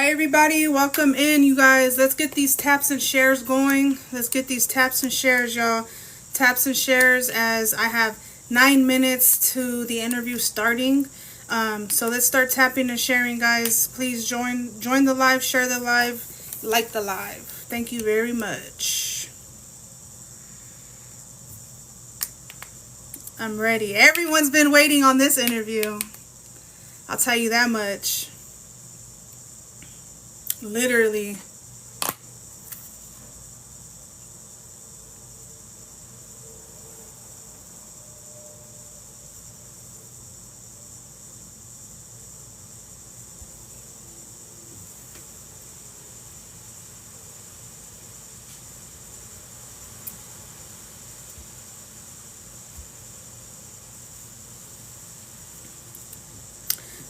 Hey everybody, welcome in, you guys. Let's get these taps and shares going. Let's get these taps and shares, y'all. Taps and shares, as I have 9 minutes to the interview starting. So let's start tapping and sharing, guys. Please join the live, share the live, like the live. Thank you very much. I'm ready. Everyone's been waiting on this interview. I'll tell you that much. Literally.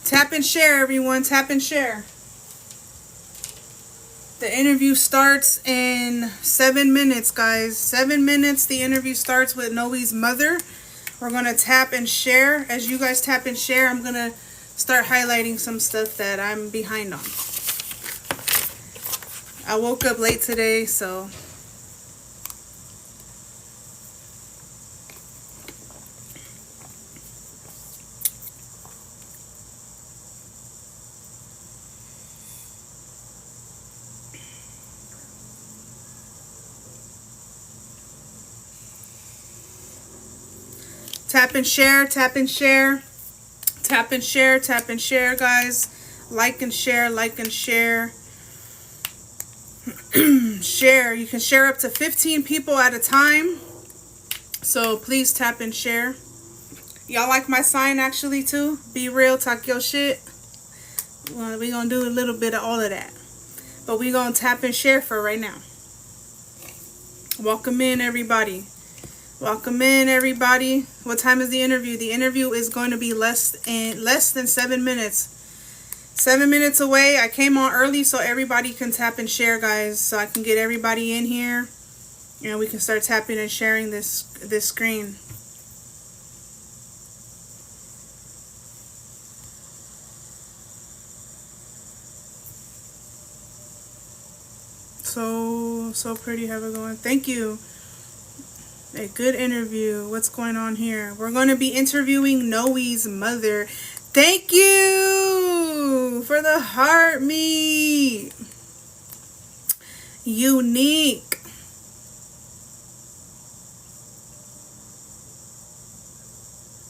Tap and share, everyone. Tap and share. The interview starts in 7 minutes, guys. 7 minutes. The interview starts with Noe's mother. We're going to tap and share. As you guys tap and share, I'm going to start highlighting some stuff that I'm behind on. I woke up late today, so... Tap and share, tap and share, tap and share, tap and share, guys. Like and share, like and share. Share. You can share up to 15 people at a time. So please tap and share. Y'all like my sign actually too? Be real, talk your shit. Well, we're going to do a little bit of all of that. But we're going to tap and share for right now. Welcome in, everybody. Welcome in, everybody. What time is the interview? The interview is going to be less than 7 minutes. 7 minutes away. I came on early so everybody can tap and share, guys. So I can get everybody in here. And we can start tapping and sharing this screen. So pretty. Have it going. Thank you. A good interview. What's going on here? We're going to be interviewing Noe's mother. Thank you for the heart meet. Unique.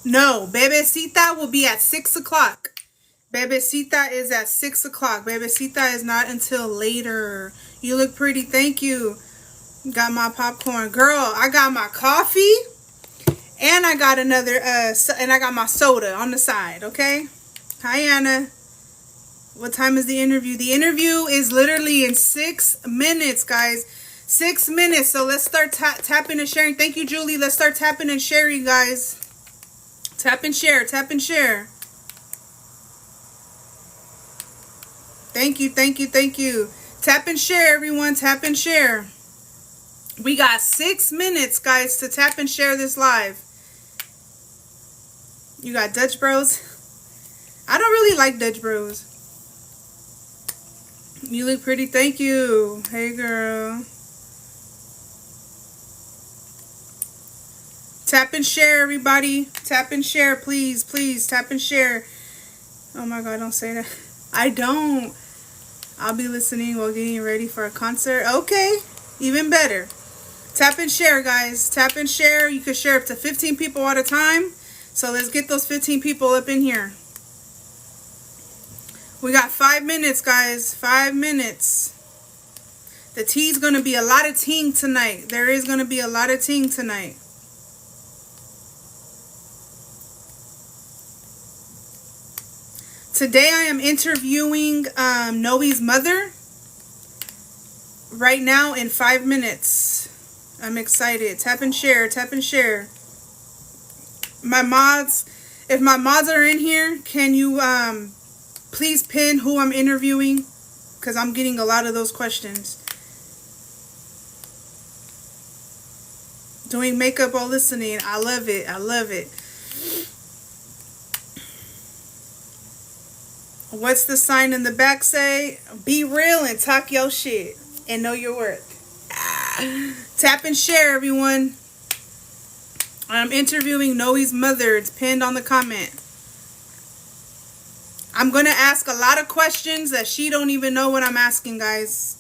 No, Bebecita will be at 6 o'clock. Bebecita is at 6 o'clock. Bebecita is not until later. You look pretty. Thank you. Got my popcorn. Girl, I got my coffee. And I got another, and I got my soda on the side, okay? Hi, Anna. What time is the interview? The interview is literally in 6 minutes, guys. 6 minutes. So let's start tapping and sharing. Thank you, Julie. Let's start tapping and sharing, guys. Tap and share. Tap and share. Thank you, thank you, thank you. Tap and share, everyone. Tap and share. We got 6 minutes, guys, to tap and share this live. You got Dutch Bros. I don't really like Dutch Bros. You look pretty. Thank you. Hey, girl. Tap and share, everybody. Tap and share, please. Please, tap and share. Oh, my God, don't say that. I don't. I'll be listening while getting ready for a concert. Okay, even better. Tap and share, guys. Tap and share. You can share up to 15 people at a time. So let's get those 15 people up in here. We got 5 minutes, guys. 5 minutes. The tea's going to be a lot of teeing tonight. There is going to be a lot of teeing tonight. Today I am interviewing Noe's mother. Right now in 5 minutes. I'm excited. Tap and share. Tap and share. My mods, if my mods are in here, can you please pin who I'm interviewing? Because I'm getting a lot of those questions. Doing makeup while listening. I love it. I love it. What's the sign in the back say? Be real and talk your shit and know your worth. Tap and share, everyone. I'm interviewing Noe's mother. It's pinned on the comment. I'm going to ask a lot of questions that she don't even know what I'm asking, guys.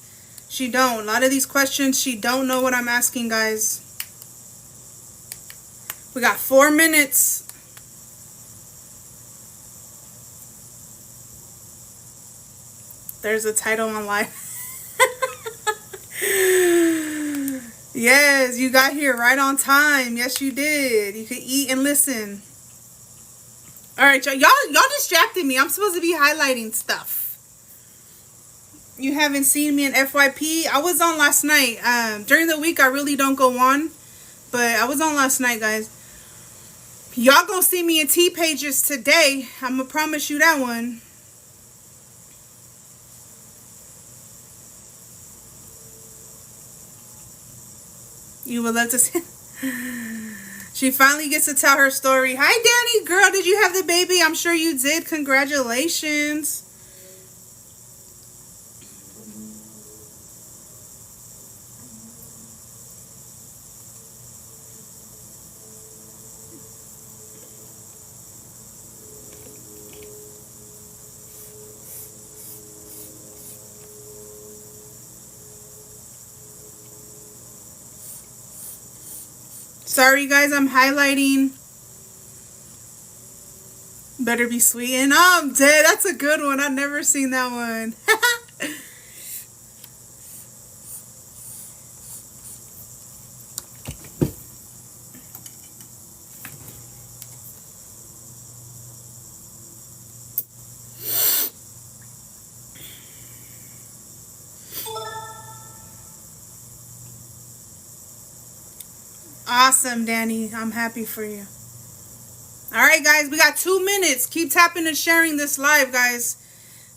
She don't. A lot of these questions, she don't know what I'm asking, guys. We got 4 minutes. There's a title on live. Yes, you got here right on time. Yes, you did. You could eat and listen. All right, y'all distracted me. I'm supposed to be highlighting stuff. You haven't seen me in FYP. I was on last night. During the week, I really don't go on, but I was on last night, guys. Y'all gonna see me in T pages today. I'm gonna promise you that one. You would love to see. She finally gets to tell her story. Hi, Danny. Girl, did you have the baby? I'm sure you did. Congratulations. Sorry, guys. I'm highlighting. Better be sweet. And I'm dead. That's a good one. I've never seen that one. Awesome, Danny. I'm happy for you. All right, guys. We got 2 minutes. Keep tapping and sharing this live, guys.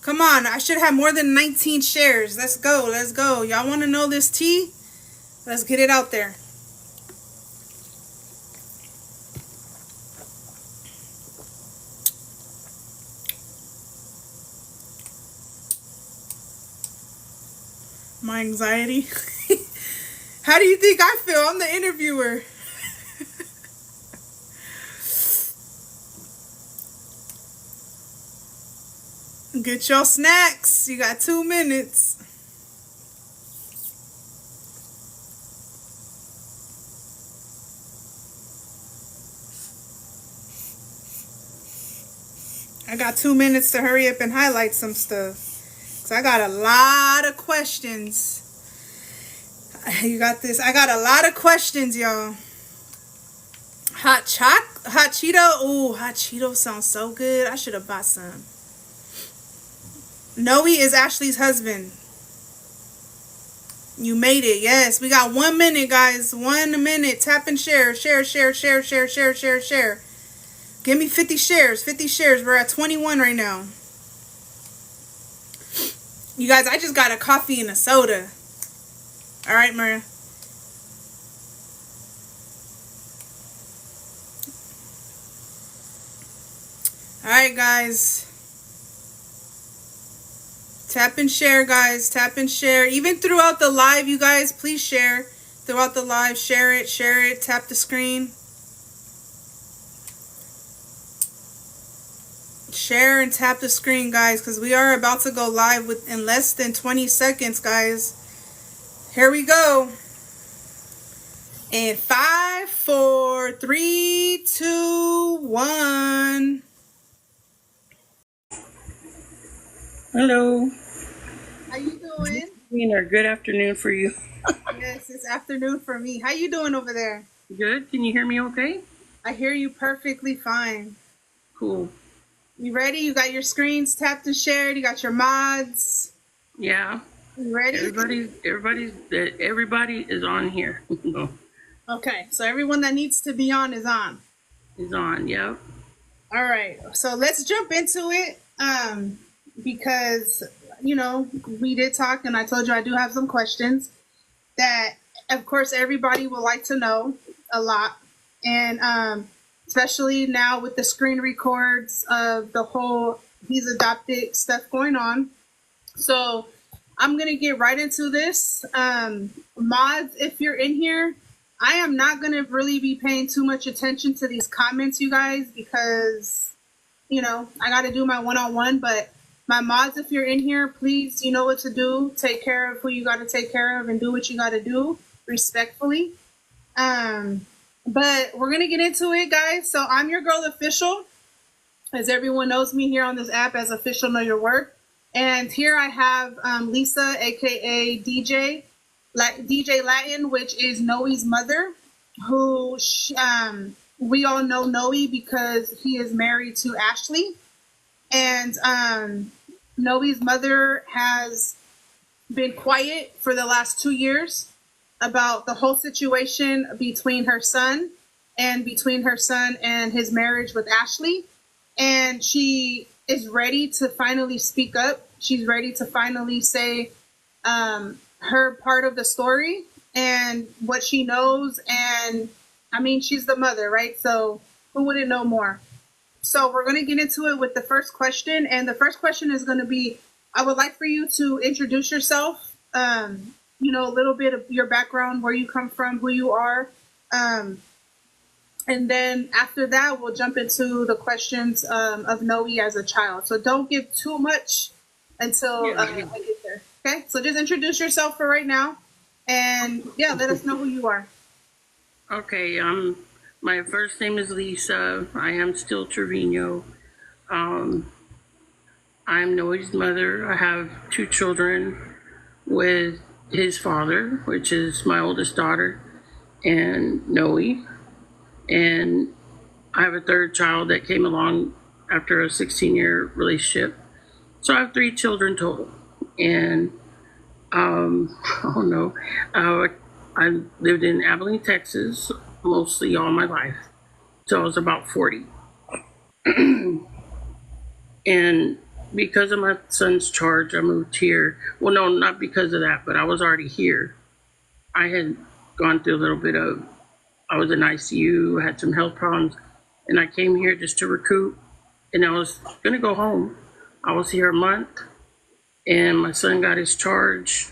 Come on. I should have more than 19 shares. Let's go. Let's go. Y'all want to know this tea? Let's get it out there. My anxiety. How do you think I feel? I'm the interviewer. Get your snacks. You got 2 minutes. I got 2 minutes to hurry up and highlight some stuff. So I got a lot of questions. You got this. I got a lot of questions, y'all. Hot Cheeto. Ooh, hot Cheeto sounds so good. I should have bought some. Noe is Ashley's husband. You made it. Yes, we got 1 minute, guys. 1 minute. Tap and share. Share. Give me 50 shares. 50 shares. We're at 21 right now. You guys, I just got a coffee and a soda. All right, Maria. All right, guys. Tap and share, guys. Tap and share. Even throughout the live, you guys, please share. Throughout the live, share it. Tap the screen. Share and tap the screen, guys, because we are about to go live in less than 20 seconds, guys. Here we go. In 5, 4, 3, 2, 1. Hello. How you doing? Or good afternoon for you. Yes, it's afternoon for me. How you doing over there? Good. Can you hear me okay? I hear you perfectly fine. Cool. You ready? You got your screens tapped and shared. You got your mods. Yeah. You ready? Everybody is on here. Okay, so everyone that needs to be on is on. Is on, yep. All right, so let's jump into it. Because, you know, we did talk and I told you I do have some questions that, of course, everybody would like to know a lot. And especially now with the screen records of the whole He's adopted stuff going on. So I'm gonna get right into this. Mods, if you're in here, I am not gonna really be paying too much attention to these comments, you guys, because I got to do my one-on-one. But my mods, if you're in here, please, you know what to do. Take care of who you got to take care of and do what you got to do respectfully. But we're gonna get into it, guys. So I'm your girl official, as everyone knows me here on this app as official Know Your Worth. And here I have Lisa, aka DJ Latin, which is Noe's mother, who we all know Noe because he is married to Ashley. And Noe's mother has been quiet for the last 2 years about the whole situation between her son and his marriage with Ashley. And she is ready to finally speak up. She's ready to finally say her part of the story and what she knows. And I mean, she's the mother, right? So who wouldn't know more? So we're going to get into it with the first question. And the first question is going to be, I would like for you to introduce yourself, a little bit of your background, where you come from, who you are. And then after that, we'll jump into the questions of Noe as a child. So don't give too much until I get there. Okay? So just introduce yourself for right now. And let us know who you are. Okay, my first name is Lisa. I am still Trevino. I'm Noe's mother. I have 2 children with his father, which is my oldest daughter, and Noe. And I have a 3rd child that came along after a 16-year relationship. So I have 3 children total. And I lived in Abilene, Texas, mostly all my life. So I was about 40. And because of my son's charge, I moved here. Well, no, not because of that, but I was already here. I had gone through a little bit of, I was in ICU, had some health problems, and I came here just to recoup, and I was going to go home. I was here a month, and my son got his charge,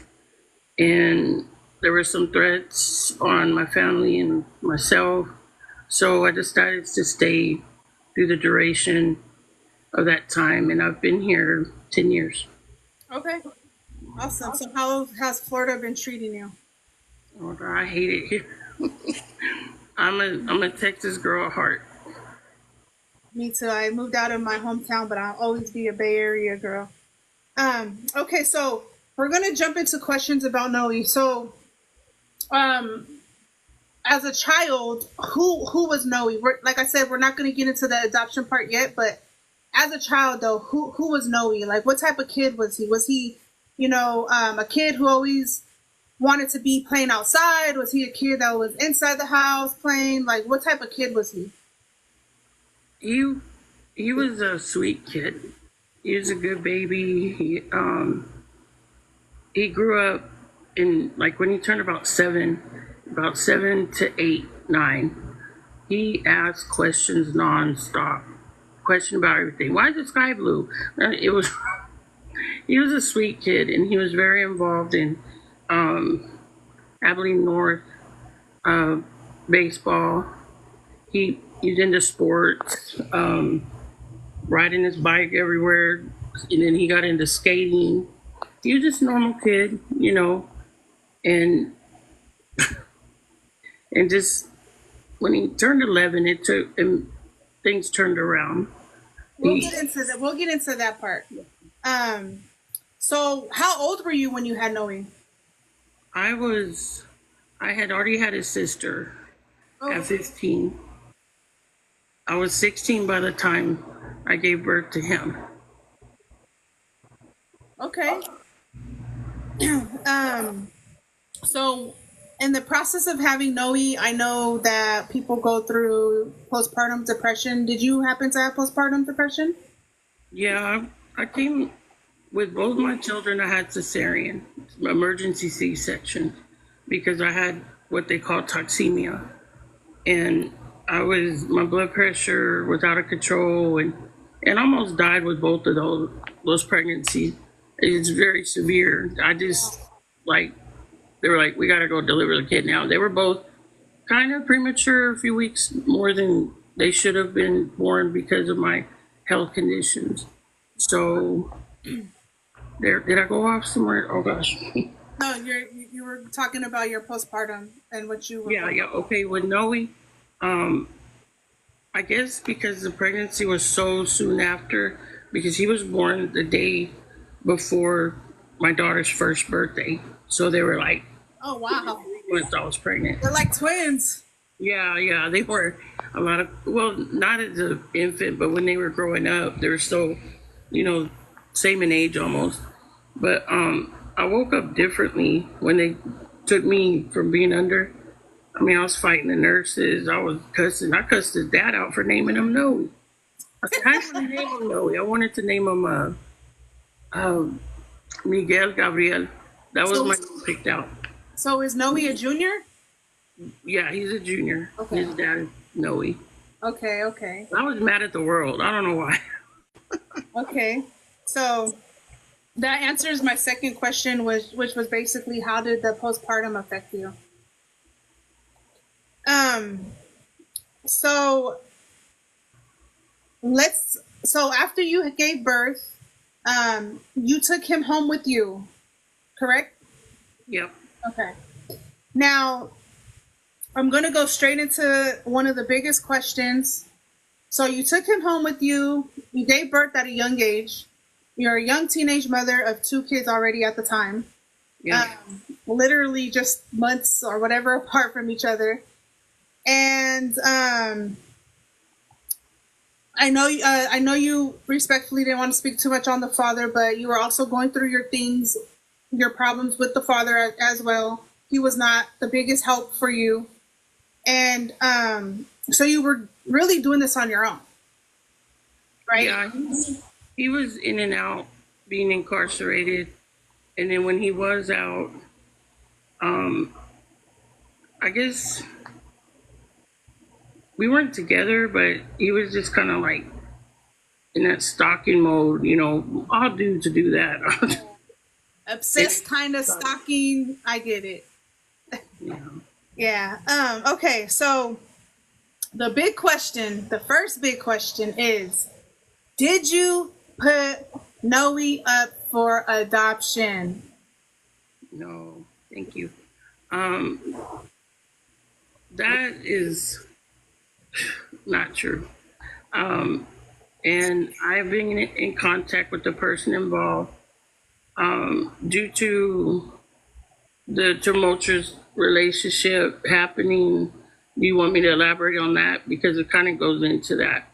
and there were some threats on my family and myself, so I decided to stay through the duration of that time, and I've been here 10 years. Okay. Awesome. So how has Florida been treating you? Oh, I hate it here. I'm a Texas girl at heart. Me too. I moved out of my hometown, but I'll always be a Bay Area girl. Okay, so we're gonna jump into questions about Noe. So, as a child, who was Noe? Like I said, we're not gonna get into the adoption part yet, but as a child, though, who was Noe? Like, what type of kid was he? Was he, a kid who always wanted to be playing outside? Was he a kid that was inside the house playing? Like, what type of kid was he? He was a sweet kid. He was a good baby. He grew up in, like, when he turned about 7 to 8, 9, he asked questions nonstop. Question about everything. Why is the sky blue? He was a sweet kid, and he was very involved in Abilene North baseball. He's into sports, riding his bike everywhere, and then he got into skating. He was just a normal kid, and and just when he turned 11, it took him. Things turned around. We'll get into that part. So how old were you when you had Noe? I had already had a sister at 15. I was 16 by the time I gave birth to him. Okay. So in the process of having Noe, I know that people go through postpartum depression. Did you happen to have postpartum depression? Yeah, I came with both my children. I had cesarean, emergency C-section, because I had what they call toxemia. And my blood pressure was out of control, and and almost died with both of those pregnancies. It's very severe. I just like they were like, we got to go deliver the kid now. They were both kind of premature, a few weeks more than they should have been born because of my health conditions. So there, did I go off somewhere? Oh gosh. No, you were talking about your postpartum and what you were. Yeah, yeah. Okay, with Noe, um, I guess because the pregnancy was so soon after, because he was born the day before my daughter's first birthday. So they were like, Oh wow, once I was pregnant. they're like twins. Yeah, yeah, they were a lot of, well, not as an infant, but when they were growing up, they were so, you know, same in age almost. But I woke up differently when they took me from being under. I mean, I was fighting the nurses. I was cussing. I cussed his dad out for naming him Noe. I said, how do you name him Noe? I wanted to name him Miguel Gabriel. That was So, my name picked out. so is Noe a junior? Yeah, he's a junior. Okay. His dad is Noe. Okay, okay, I was mad at the world. I don't know why. okay. So that answers my second question, which was basically how did the postpartum affect you? Um. So So after you gave birth, you took him home with you, correct? Yep. Okay. Now I'm gonna go straight into one of the biggest questions. So you took him home with you. You gave birth at a young age. You're a young teenage mother of two kids already at the time. Yeah. Literally just months or whatever apart from each other. And I know you respectfully didn't want to speak too much on the father, but you were also going through your things, your problems with the father as well. He was not the biggest help for you, and so you were really doing this on your own, right? Yeah. He was in and out, being incarcerated, and then when he was out, I guess we weren't together, but he was just kind of like in that stalking mode. You know, all dudes do that. Obsessed kind of stalking. I get it. Yeah. Yeah. Okay. So the big question, the first big question is, did you put Noe up for adoption? No, thank you. Um, that is not true. And I've been in contact with the person involved. Due to the tumultuous relationship happening, do you want me to elaborate on that? Because it kind of goes into that.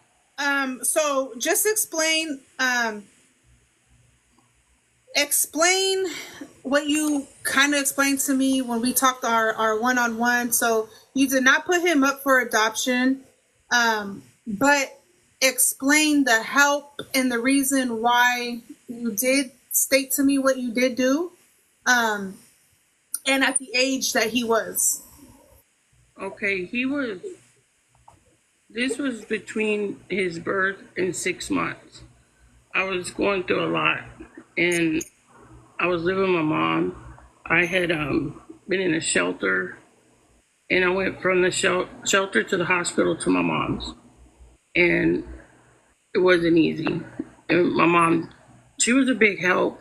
So just explain what you kind of explained to me when we talked our one-on-one. So you did not put him up for adoption, but explain the help and the reason why you did state to me what you did do, and at the age that he was. Okay, this was between his birth and 6 months. I was going through a lot, and I was living with my mom. I had been in a shelter, and I went from the shelter to the hospital to my mom's, and it wasn't easy. And my mom, she was a big help,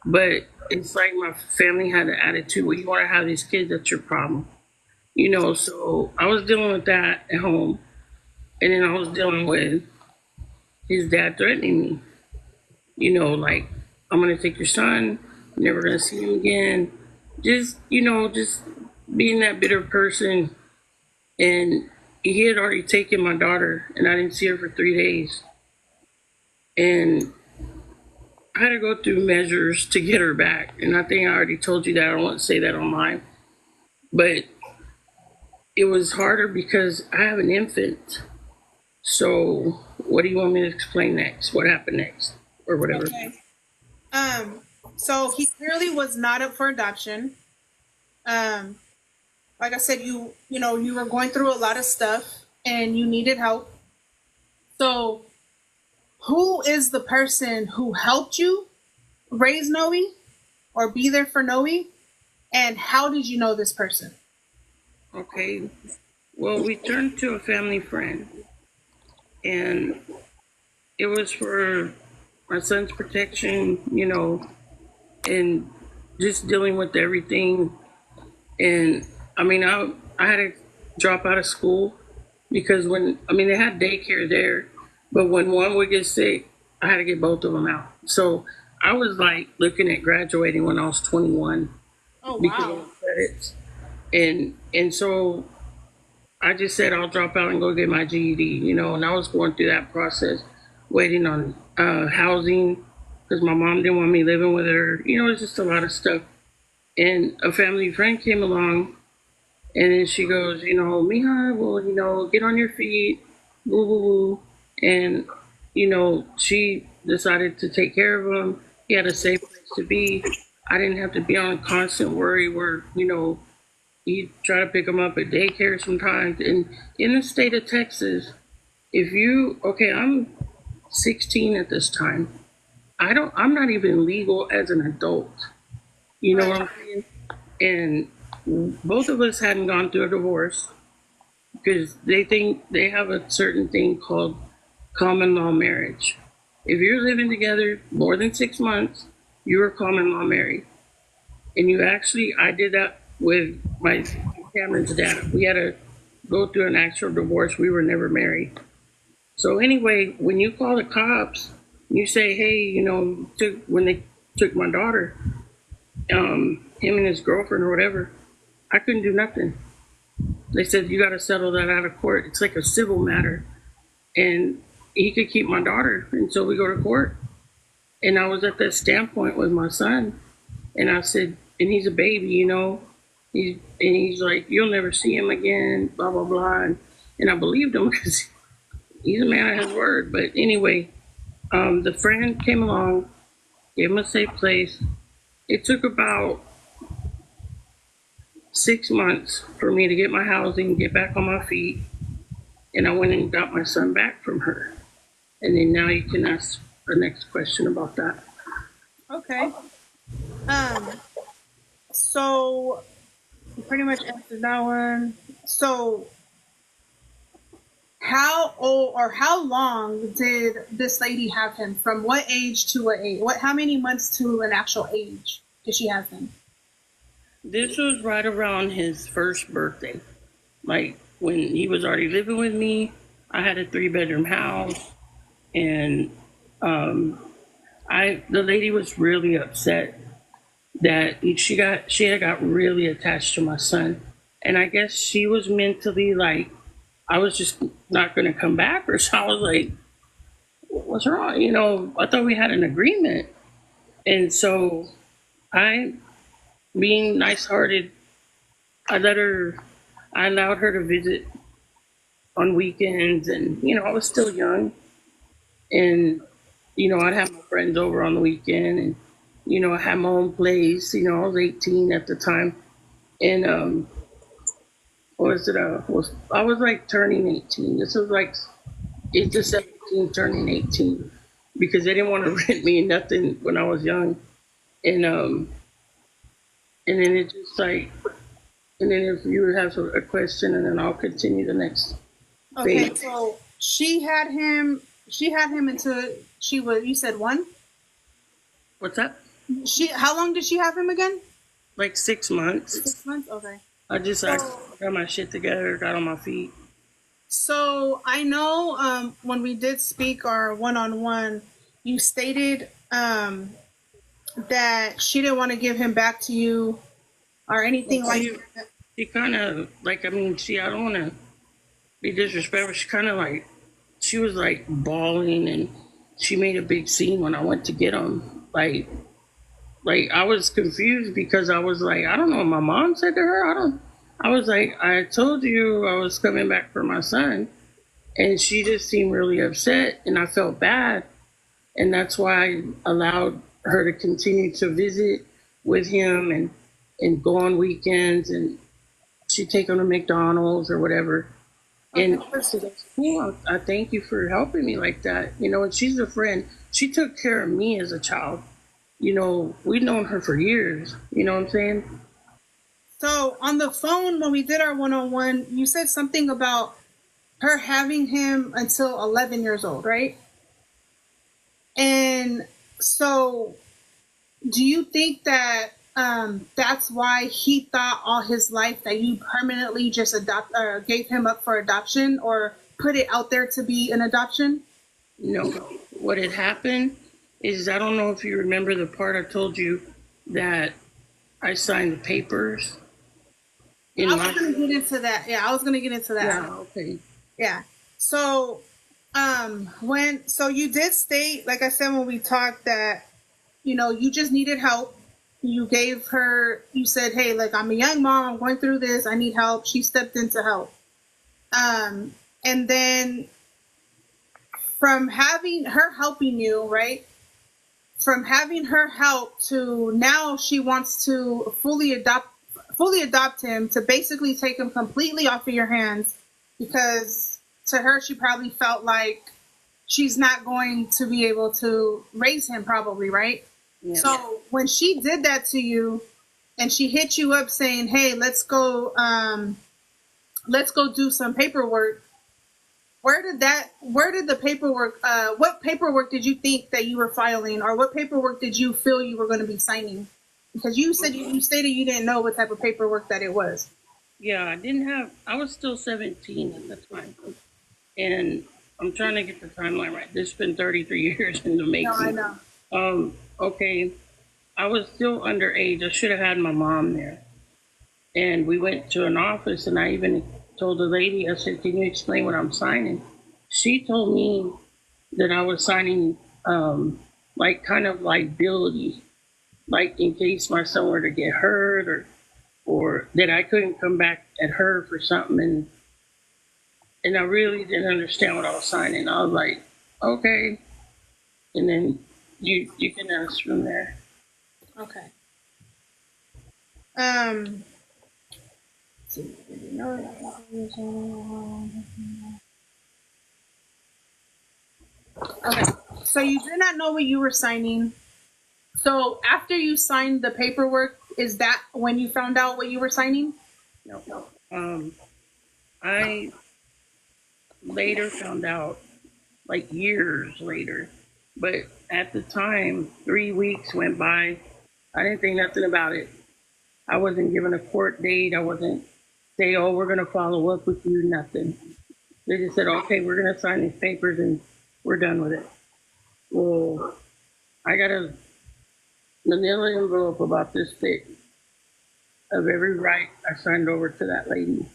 but it's like my family had an attitude where you want to have these kids, that's your problem. You know, so I was dealing with that at home, and then I was dealing with his dad threatening me. You know, like, I'm gonna take your son, I'm never gonna see him again. Just, you know, just being that bitter person. And he had already taken my daughter, and I didn't see her for 3 days. And I had to go through measures to get her back. And I think I already told you that. I don't want to say that online. But it was harder because I have an infant. So what do you want me to explain next? What happened next? Or whatever. Okay. So he clearly was not up for adoption. Like I said, you know, you were going through a lot of stuff and you needed help. So who is the person who helped you raise Noe or be there for Noe? And how did you know this person? Okay. Well, we turned to a family friend, and it was for my son's protection, and just dealing with everything. And I mean, I had to drop out of school because they had daycare there, but when one would get sick, I had to get both of them out. So I was like looking at graduating when I was 21 Oh because wow. of credits, and so I just said I'll drop out and go get my GED, and I was going through that process, waiting on housing because my mom didn't want me living with her. It's just a lot of stuff. And a family friend came along, and then she goes, Mija, well, get on your feet, woo woo woo. And, she decided to take care of him. He had a safe place to be. I didn't have to be on constant worry where, you try to pick him up at daycare sometimes. And in the state of Texas, I'm 16 at this time. I'm not even legal as an adult. You know Right. what I'm saying? And both of us hadn't gone through a divorce because they think they have a certain thing called common law marriage. If you're living together more than 6 months, you are common law married. And I did that with my Cameron's dad. We had to go through an actual divorce. We were never married. So anyway, when you call the cops, you say, hey, when they took my daughter, him and his girlfriend or whatever, I couldn't do nothing. They said, you got to settle that out of court. It's like a civil matter. And he could keep my daughter until we go to court. And I was at that standpoint with my son. And I said, and he's a baby, he's like, you'll never see him again, blah, blah, blah. And I believed him because he's a man of his word. But anyway, the friend came along, gave him a safe place. It took about 6 months for me to get my housing, get back on my feet. And I went and got my son back from her. And then now you can ask the next question about that. Okay. Um. So you pretty much answered that one. So how old or how long did this lady have him? From what age to what age? How many months to an actual age did she have him? This was right around his first birthday. Like when he was already living with me, I had a 3-bedroom house, and the lady was really upset that she had got really attached to my son, and I guess she was mentally like I was just not going to come back, or so I was like, what's wrong? I thought we had an agreement, and so I, being nice-hearted, I allowed her to visit on weekends, and I was still young, and I'd have my friends over on the weekend, and I had my own place. I was 18 at the time, and what was it? I was like turning 18. This was like 8 to 17, turning 18, because they didn't want to rent me nothing when I was young, and then it just like, and then if you have a question, and then I'll continue the next Okay, phase. so she had him. She had him until she was. You said one. What's that? How long did she have him again? Like 6 months. 6 months. Okay. I just I So, got my shit together, got on my feet. so I know when we did speak our one-on-one, you stated that she didn't want to give him back to you or anything like She, that. she kind of like, I don't want to be disrespectful. She kind of like, she was like bawling, and she made a big scene when I went to get him. Like I was confused because I was like, I don't know what my mom said to her. I was like, I told you I was coming back for my son. And she just seemed really upset, and I felt bad. And that's why I allowed her to continue to visit with him, and go on weekends, and she'd take him to McDonald's or whatever. Okay. And I said, that's cool. I thank you for helping me like that. And she's a friend. She took care of me as a child. We've known her for years. You know what I'm saying? So on the phone when we did our one-on-one, you said something about her having him until 11 years old, right? And so do you think that that's why he thought all his life that you permanently just gave him up for adoption or put it out there to be an adoption? No. What had happened is, I don't know if you remember the part I told you that I signed the papers in I my. was gonna get into that. Yeah, I was gonna get into that. Yeah, okay. Yeah. So so you did state, like I said when we talked, that you just needed help. You said, hey, like, I'm a young mom, I'm going through this, I need help. She stepped in to help. And then from having her helping you, right? From having her help to now she wants to fully adopt him, to basically take him completely off of your hands, because to her she probably felt like she's not going to be able to raise him, probably, right? Yeah. So when she did that to you and she hit you up saying, hey, let's go do some paperwork, where did the paperwork, what paperwork did you think that you were filing, or what paperwork did you feel you were going to be signing? Because you said you stated you didn't know what type of paperwork that it was. Yeah, I was still 17 at the time. And I'm trying to get the timeline right. This has been 33 years in the making. No, I know. Okay. I was still underage. I should have had my mom there. And we went to an office, and I even told the lady, I said, can you explain what I'm signing? She told me that I was signing like kind of liability, like in case my son were to get hurt, or that I couldn't come back at her for something. And I really didn't understand what I was signing. I was like, okay. And then you can ask from there. Okay. Okay. So you did not know what you were signing. So after you signed the paperwork, is that when you found out what you were signing? No. I later found out, like years later. But at the time, 3 weeks went by. I didn't think nothing about it. I wasn't given a court date. I wasn't say, oh, we're going to follow up with you, nothing. They just said, okay, we're going to sign these papers and we're done with it. Well, I got a manila envelope about this thick of every right I signed over to that lady.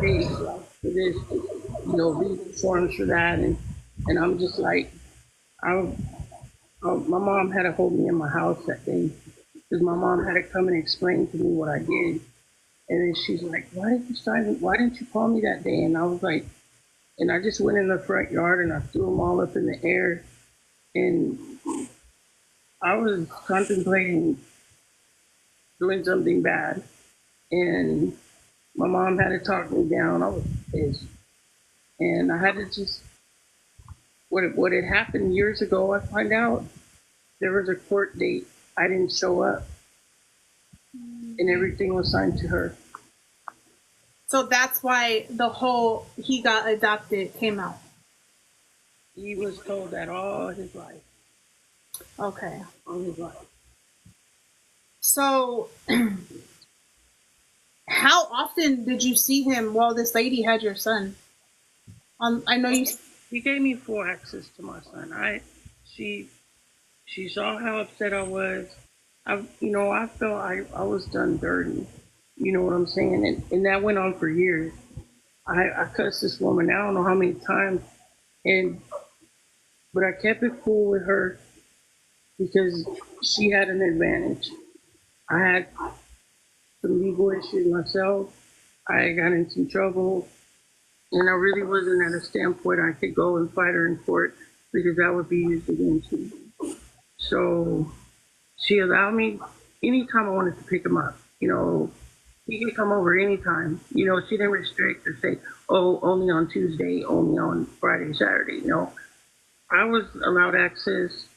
Hey, for this, these forms for that. And I'm just like, my mom had to hold me in my house that day, because my mom had to come and explain to me what I did. And then she's like, why didn't you call me that day? And I was like, and I just went in the front yard and I threw them all up in the air. And I was contemplating doing something bad. And my mom had to talk me down. I was pissed. And I had to just, what had happened years ago, I find out there was a court date. I didn't show up. And everything was signed to her. So that's why the whole he got adopted came out. He was told that all his life. Okay. All his life. So how often did you see him while this lady had your son? I know you. He gave me full access to my son. She saw how upset I was. I felt I was done dirty. You know what I'm saying? And that went on for years. I cussed this woman, I don't know how many times, but I kept it cool with her because she had an advantage. I had some legal issues myself. I got in some trouble, and I really wasn't at a standpoint I could go and fight her in court, because that would be used against me. So she allowed me anytime I wanted to pick him up, he could come over anytime. You know, she didn't restrict or say, oh, only on Tuesday, only on Friday, Saturday. No, I was allowed access.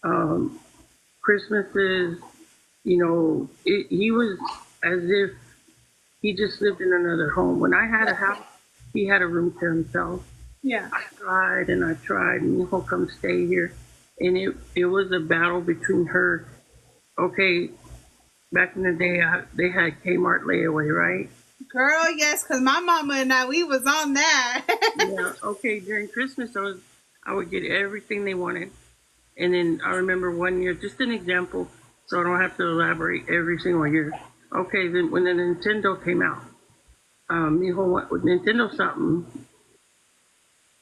Um, Christmases, you know, he was as if he just lived in another home. When I had a house, he had a room to himself. Yeah. I tried and I tried, and he'll come stay here. And it was a battle between her. Okay, back in the day, they had Kmart layaway, right? Girl, yes, because my mama and I, we was on that. Yeah. Okay. During Christmas, I would get everything they wanted, and then I remember one year, just an example, so I don't have to elaborate every single year. Okay, then when the Nintendo came out, mi hijo went with Nintendo something.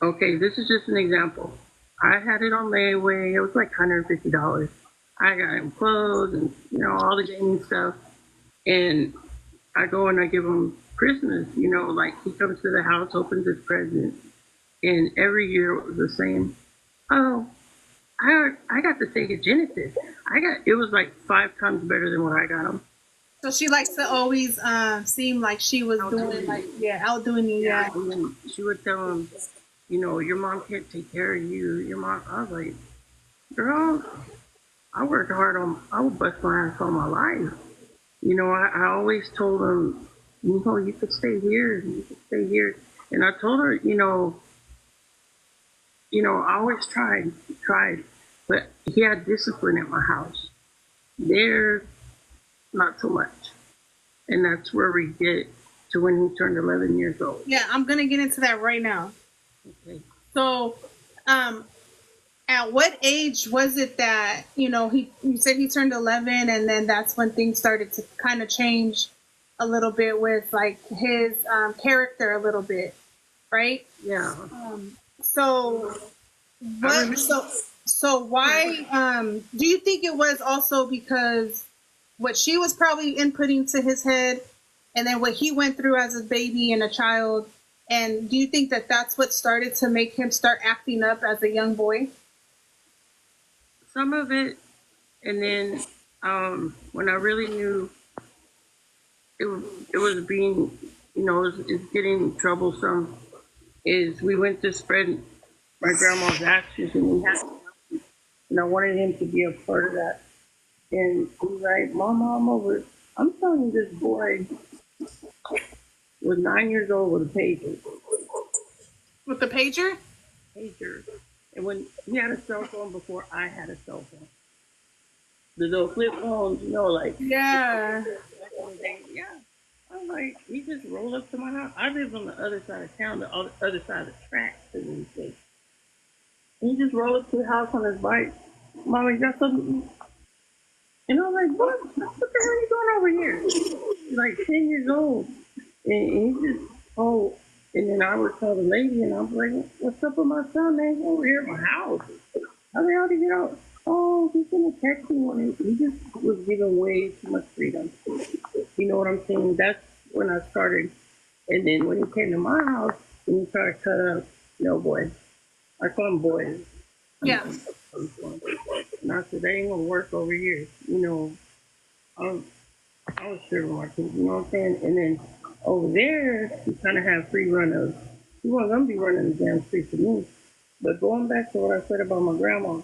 Okay, this is just an example. I had it on layaway. It was like $150. I got him clothes and all the gaming stuff, and I go and I give him Christmas. Like he comes to the house, opens his present, and every year it was the same. Oh, I got the Sega Genesis. It was like 5 times better than what I got him. So she likes to always seem like she was doing like outdoing you. Yeah. And then she would tell him, your mom can't take care of you. Your mom. I was like, girl, I worked hard I would bust my ass all my life. I always told him, you could stay here. You could stay here. And I told her, I always tried, but he had discipline at my house. There, not so much. And that's where we get to when he turned 11 years old. Yeah, I'm going to get into that right now. Okay. So, at what age was it that, you said he turned 11 and then that's when things started to kind of change a little bit with like his character a little bit, right? Yeah. So why do you think it was also because what she was probably inputting to his head and then what he went through as a baby and a child, and do you think that that's what started to make him start acting up as a young boy? Some of it, and then when I really knew it was being, it's getting troublesome, is we went to spread my grandma's ashes, and I wanted him to be a part of that. And he's like, Mama, I'm telling you, this boy was 9 years old with a pager. With the pager? Pager. And when he had a cell phone before I had a cell phone. The little flip phones, like. Yeah. Yeah. I'm like, he just rolled up to my house. I lived on the other side of town, the other side of the tracks, as we say. He just rolled up to the house on his bike. Mama, you got something? And I'm like, what the hell are you doing over here? He's like 10 years old. And he just, and then I would tell the lady, and I'm like, what's up with my son, man? He's over here at my house. How the hell did he get out? Oh, he's going to text me when he just was given way too much freedom. You know what I'm saying? That's when I started. And then when he came to my house, and he started to cut up, boy. I call him boys. Yeah. And I said, that ain't going to work over here. I was sure my kids, you know what I'm saying? And then over there, he kind of had free run of, he wasn't going to be running the damn street for me. But going back to what I said about my grandma,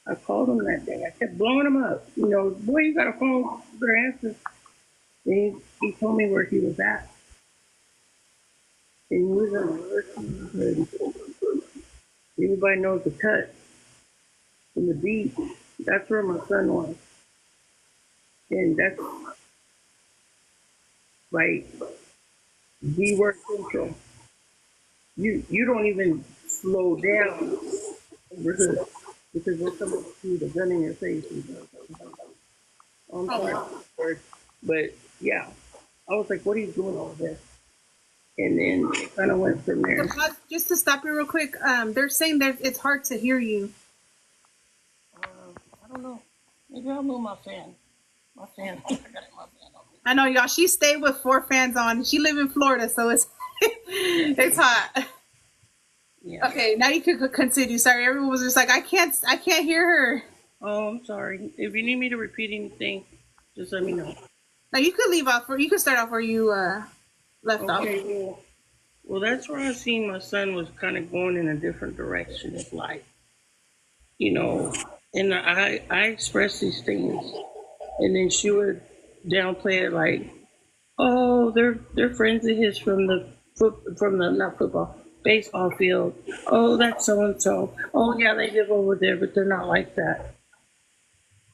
I called him that day. I kept blowing him up. Boy, you got a phone, you better answer. And he told me where he was at. And he was in the worst neighborhood. Everybody knows the cut and the beach. That's where my son was. And that's like the worst central. You don't even slow down because there's someone with a gun in your face. I'm sorry. But yeah, I was like, what are you doing over there? And then it kind of went from there. Just to stop you real quick, they're saying that it's hard to hear you. I don't know. Maybe I'll move my fan. My fan. I got my fan on. I know, y'all. She stayed with 4 fans on. She live in Florida, so it's it's hot. Yeah. Okay, now you can continue. Sorry, everyone was just like, I can't hear her. Oh, I'm sorry. If you need me to repeat anything, just let me know. Now you could leave off, or you could start off where you left off. Okay, well, that's where I seen my son was kind of going in a different direction of life, you know. And I expressed these things, and then she would downplay it like, oh, they're friends of his from the from the not football baseball field. Oh, that's so and so. Oh yeah, they live over there, but they're not like that.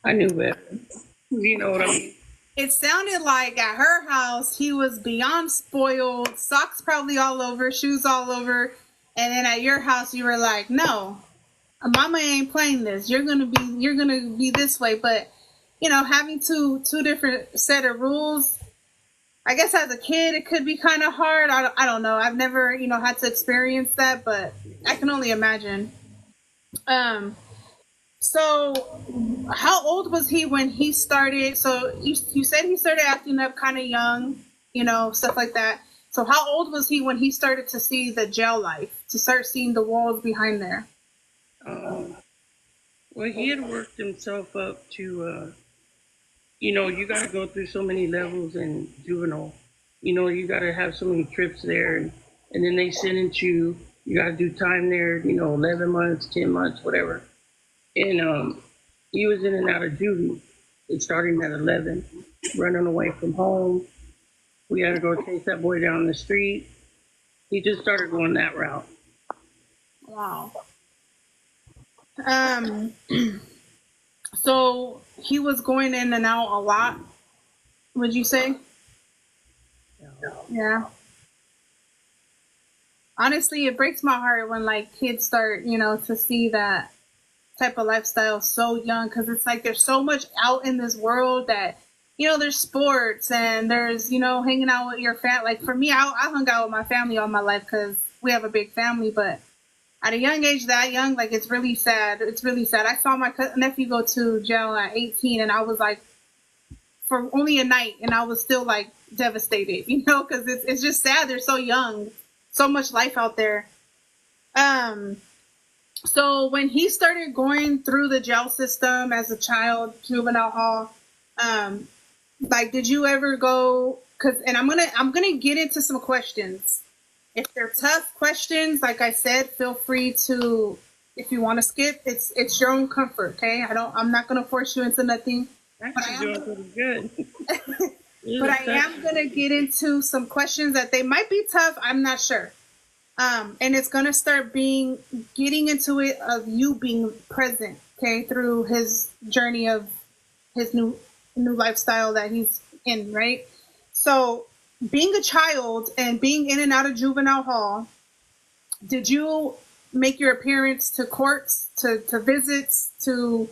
I knew better. You know what I mean? It sounded like at her house he was beyond spoiled, socks probably all over, shoes all over, and then at your house you were like, no, mama ain't playing this. You're gonna be this way. But having two different set of rules. I guess as a kid it could be kind of hard. I don't know. I've never had to experience that, but I can only imagine. Um, So, how old was he when he started? So, you said he started acting up kind of young, stuff like that. So, how old was he when he started to see the jail life, to start seeing the walls behind there? Um, well, he had worked himself up to, you got to go through so many levels in juvenile. You got to have so many trips there, and then they sentence you. You got to do time there. 11 months, 10 months, whatever. And he was in and out of juvie. It starting at 11, running away from home. We had to go chase that boy down the street. He just started going that route. Wow. Um. So he was going in and out a lot. Would you say? Yeah. Honestly, it breaks my heart when like kids start, to see that type of lifestyle so young, because it's like there's so much out in this world that there's sports and there's hanging out with your family. Like for me, I hung out with my family all my life because we have a big family. But at a young age, that young, like it's really sad. It's really sad. I saw my nephew go to jail at 18, and I was like, for only a night, and I was still like devastated, because it's just sad. They're so young, so much life out there. Um, So when he started going through the jail system as a child, juvenile hall, like, did you ever go? And I'm gonna get into some questions. If they're tough questions, like I said, feel free to, if you want to skip. It's your own comfort, okay? I'm not gonna force you into nothing. Actually, doing pretty good. But I am gonna get into some questions that they might be tough. I'm not sure. And it's gonna start getting into it of you being present, okay, through his journey of his new lifestyle that he's in, right? So, being a child and being in and out of juvenile hall, did you make your appearance to courts, to visits, to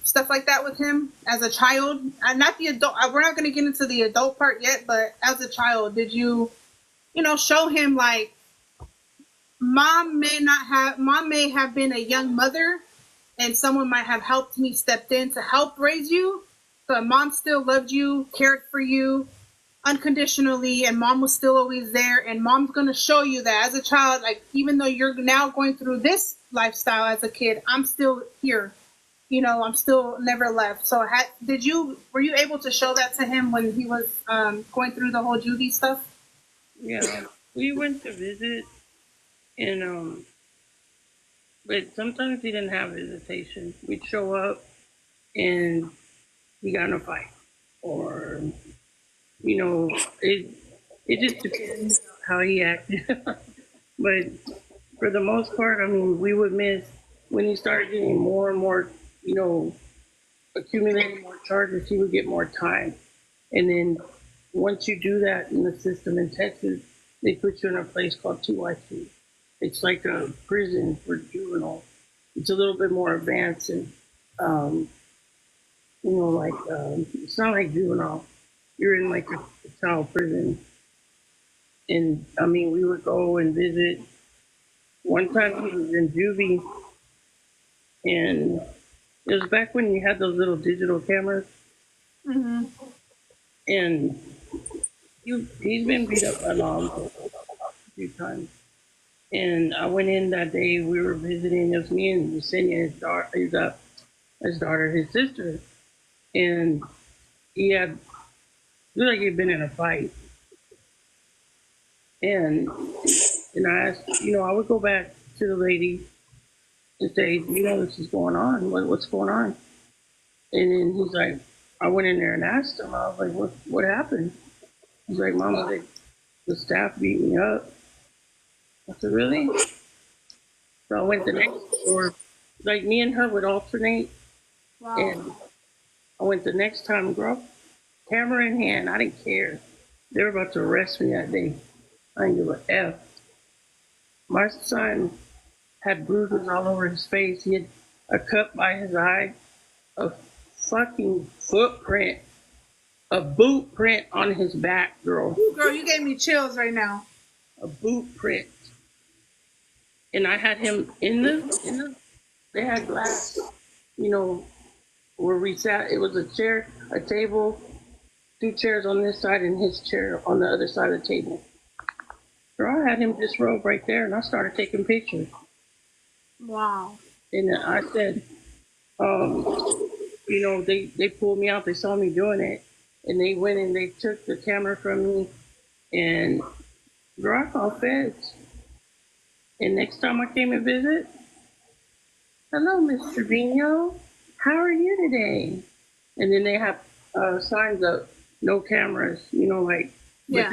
stuff like that with him as a child? Not the adult. We're not going to get into the adult part yet, but as a child, did you, show him like, mom may have been a young mother, and someone might have helped me, stepped in to help raise you, but mom still loved you, cared for you unconditionally, and mom was still always there. And mom's going to show you that as a child, like, even though you're now going through this lifestyle as a kid, I'm still here. I'm still never left. So were you able to show that to him when he was going through the whole juvie stuff? Yeah, we went to visit, and but sometimes he didn't have visitation. We'd show up, and he got in a fight, or it just depends how he acted. But for the most part, I mean, we would miss when he started getting more and more, accumulating more charges. He would get more time, and then once you do that in the system in Texas, they put you in a place called TYC. It's like a prison for juvenile. It's a little bit more advanced, and it's not like juvenile. You're in like a child prison, and I mean, we would go and visit. One time he was in juvie, and it was back when you had those little digital cameras, Mm-hmm. and he's been beat up by mom a few times. And I went in that day. We were visiting. It was me and Yesenia, his daughter, his sister, and he had looked like he'd been in a fight. And I asked, I would go back to the lady and say, this is going on. What's going on? And then he's like, I went in there and asked him. I was like, what happened? He's like, Mama, the staff beat me up. I said, really? So I went the next door. Like me and her would alternate. Wow. And I went the next time, girl, camera in hand. I didn't care. They were about to arrest me that day. I didn't give a F. My son had bruises all over his face. He had a cut by his eye, a fucking footprint, a boot print on his back, girl. Ooh, girl, you gave me chills right now. A boot print. And I had him in the they had glass, where we sat. It was a chair, a table, two chairs on this side and his chair on the other side of the table. So I had him disrobe right there and I started taking pictures. Wow. And I said, they pulled me out, they saw me doing it, and they went and they took the camera from me, and girl, I called feds. And next time I came and visit, hello, Mr. Vino, how are you today? And then they have signs up, no cameras, yeah. But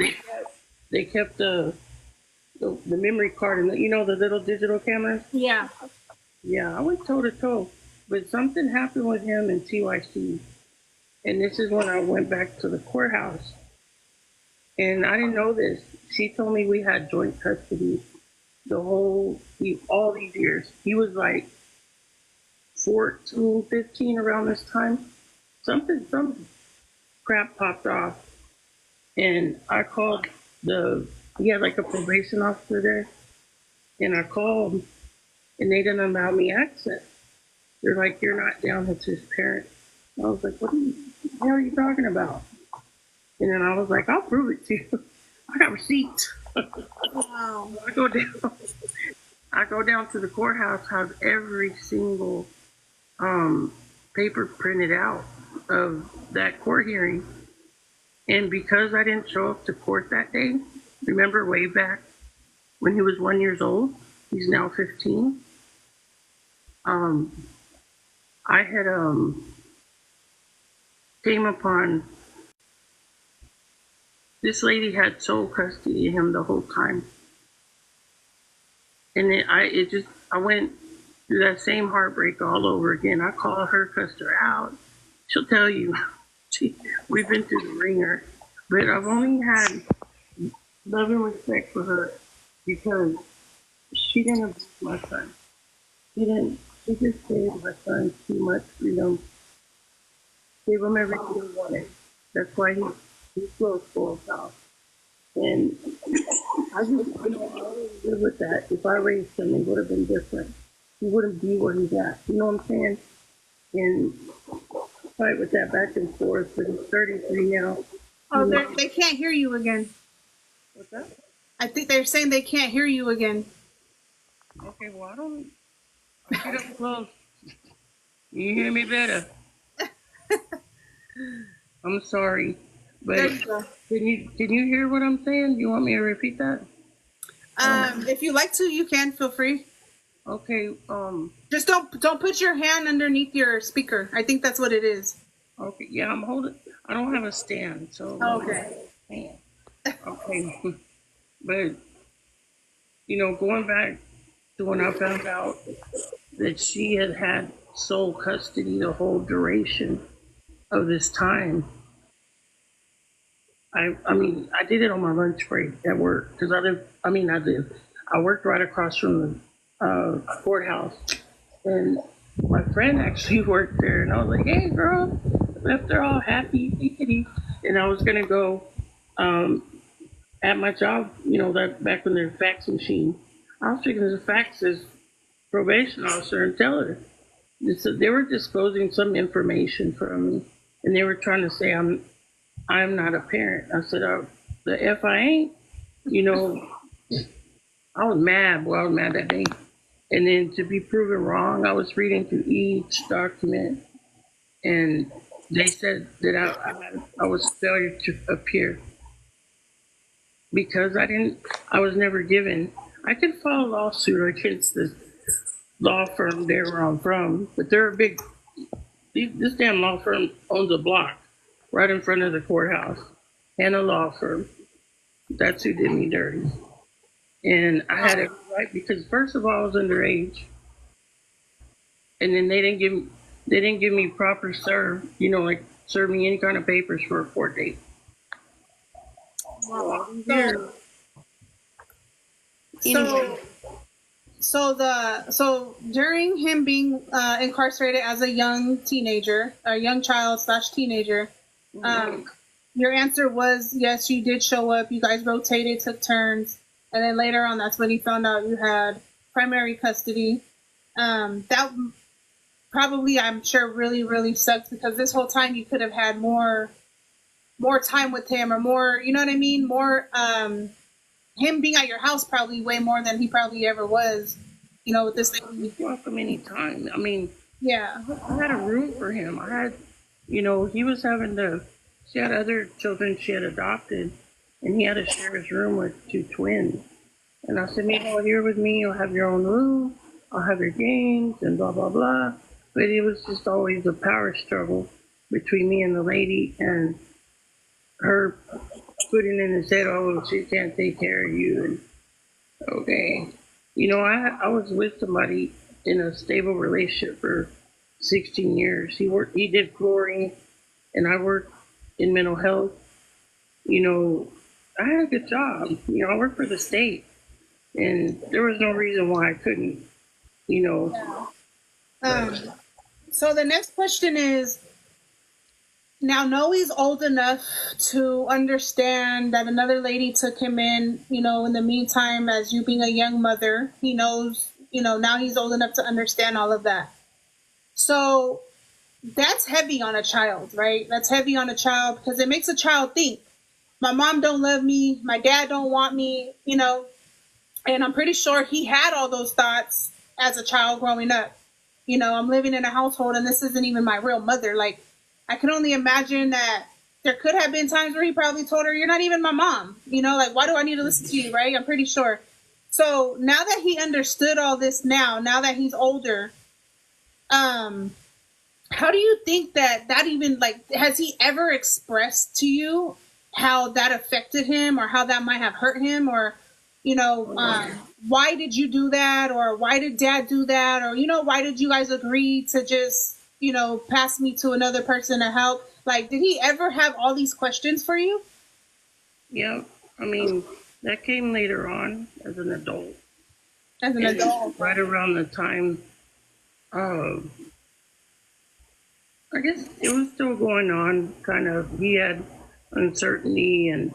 they kept the memory card and the little digital cameras. Yeah. Yeah, I went toe to toe, but something happened with him in TYC, and this is when I went back to the courthouse, and I didn't know this. She told me we had joint custody all these years. He was like 14, 15 around this time. Some crap popped off, and I called he had like a probation officer there, and I called, and they didn't allow me access. They're like, you're not down with his parents. I was like, what the hell are you talking about? And then I was like, I'll prove it to you. I got receipts. Wow. I go down to the courthouse, have every single paper printed out of that court hearing. And because I didn't show up to court that day, remember way back when he was 1 year old, he's now 15. I had came upon this lady had sole custody of him the whole time, and I went through that same heartbreak all over again. I called her, cussed her out. She'll tell you, we've been through the ringer, but I've only had love and respect for her because she didn't abuse my son. She didn't. She just gave my son too much freedom. Gave him everything he wanted. That's why he closed for himself. And I always live with that. If I raised him, it would have been different. He wouldn't be where he's at. You know what I'm saying? And fight with that back and forth. But he's 33 now. Oh, they can't hear you again. What's that? I think they're saying they can't hear you again. Okay, well, I'll get up close. You hear me better? I'm sorry, but can you hear what I'm saying? Do you want me to repeat that? If you like to, you can. Feel free. Okay. Just don't put your hand underneath your speaker. I think that's what it is. Okay. Yeah, I'm holding. I don't have a stand, so. Okay. Man. Okay. But going back to when I found out that she had sole custody the whole duration of this time. I mean, I did it on my lunch break at work because I worked right across from the courthouse, and my friend actually worked there, and I was like, hey, girl, left her all happy, and I was going to go at my job, that back when there's fax machine, I was taking the fax as probation officer and tell her. So they were disclosing some information from me, and they were trying to say I'm not a parent. I said, the F I ain't. I was mad. Well, I was mad that day. And then to be proven wrong, I was reading through each document, and They said that I was failure to appear because I was never given. I could file a lawsuit against the law firm there where I'm from, but they're a big. This damn law firm owns a block right in front of the courthouse, and a law firm. That's who did me dirty. And I had it right because first of all I was underage, and then they didn't give me proper serve. You know, like serve me any kind of papers for a court date. Wow. Here, So, so during him being incarcerated as a young teenager, a young child slash teenager, your answer was yes, you did show up. You guys rotated, took turns, and then later on, that's when he found out you had primary custody. That probably, I'm sure, really, really sucked because this whole time you could have had more time with him or more, you know what I mean? More him being at your house probably way more than he probably ever was, you know, with this thing. welcome anytime. I mean, Yeah. I had a room for him. I had, you know, he was she had other children she had adopted, and he had to share his room with two twins. And I said, maybe all here with me, you'll have your own room, I'll have your games, and blah, blah, blah. But it was just always a power struggle between me and the lady, and her putting in his head, oh, she can't take care of you. And okay. You know, I was with somebody in a stable relationship for 16 years. He did flooring, and I worked in mental health. You know, I had a good job. You know, I worked for the state, and there was no reason why I couldn't, you know. So the next question is, now Noe's old enough to understand that another lady took him in, you know, in the meantime, as you being a young mother, he knows, you know, now he's old enough to understand all of that. So that's heavy on a child, right? That's heavy on a child because it makes a child think, my mom don't love me, my dad don't want me, you know, and I'm pretty sure he had all those thoughts as a child growing up. You know, I'm living in a household and this isn't even my real mother. Like, I can only imagine that there could have been times where he probably told her, you're not even my mom. You know, like, why do I need to listen to you, right? I'm pretty sure. So now that he understood all this now that he's older, how do you think that even, like, has he ever expressed to you how that affected him or how that might have hurt him or, you know, why did you do that? Or why did dad do that? Or, you know, why did you guys agree to just, you know, pass me to another person to help? Like, did he ever have all these questions for you? Yeah, I mean, that came later on as an adult. As an adult? Right around the time, I guess it was still going on, kind of. He had uncertainty, and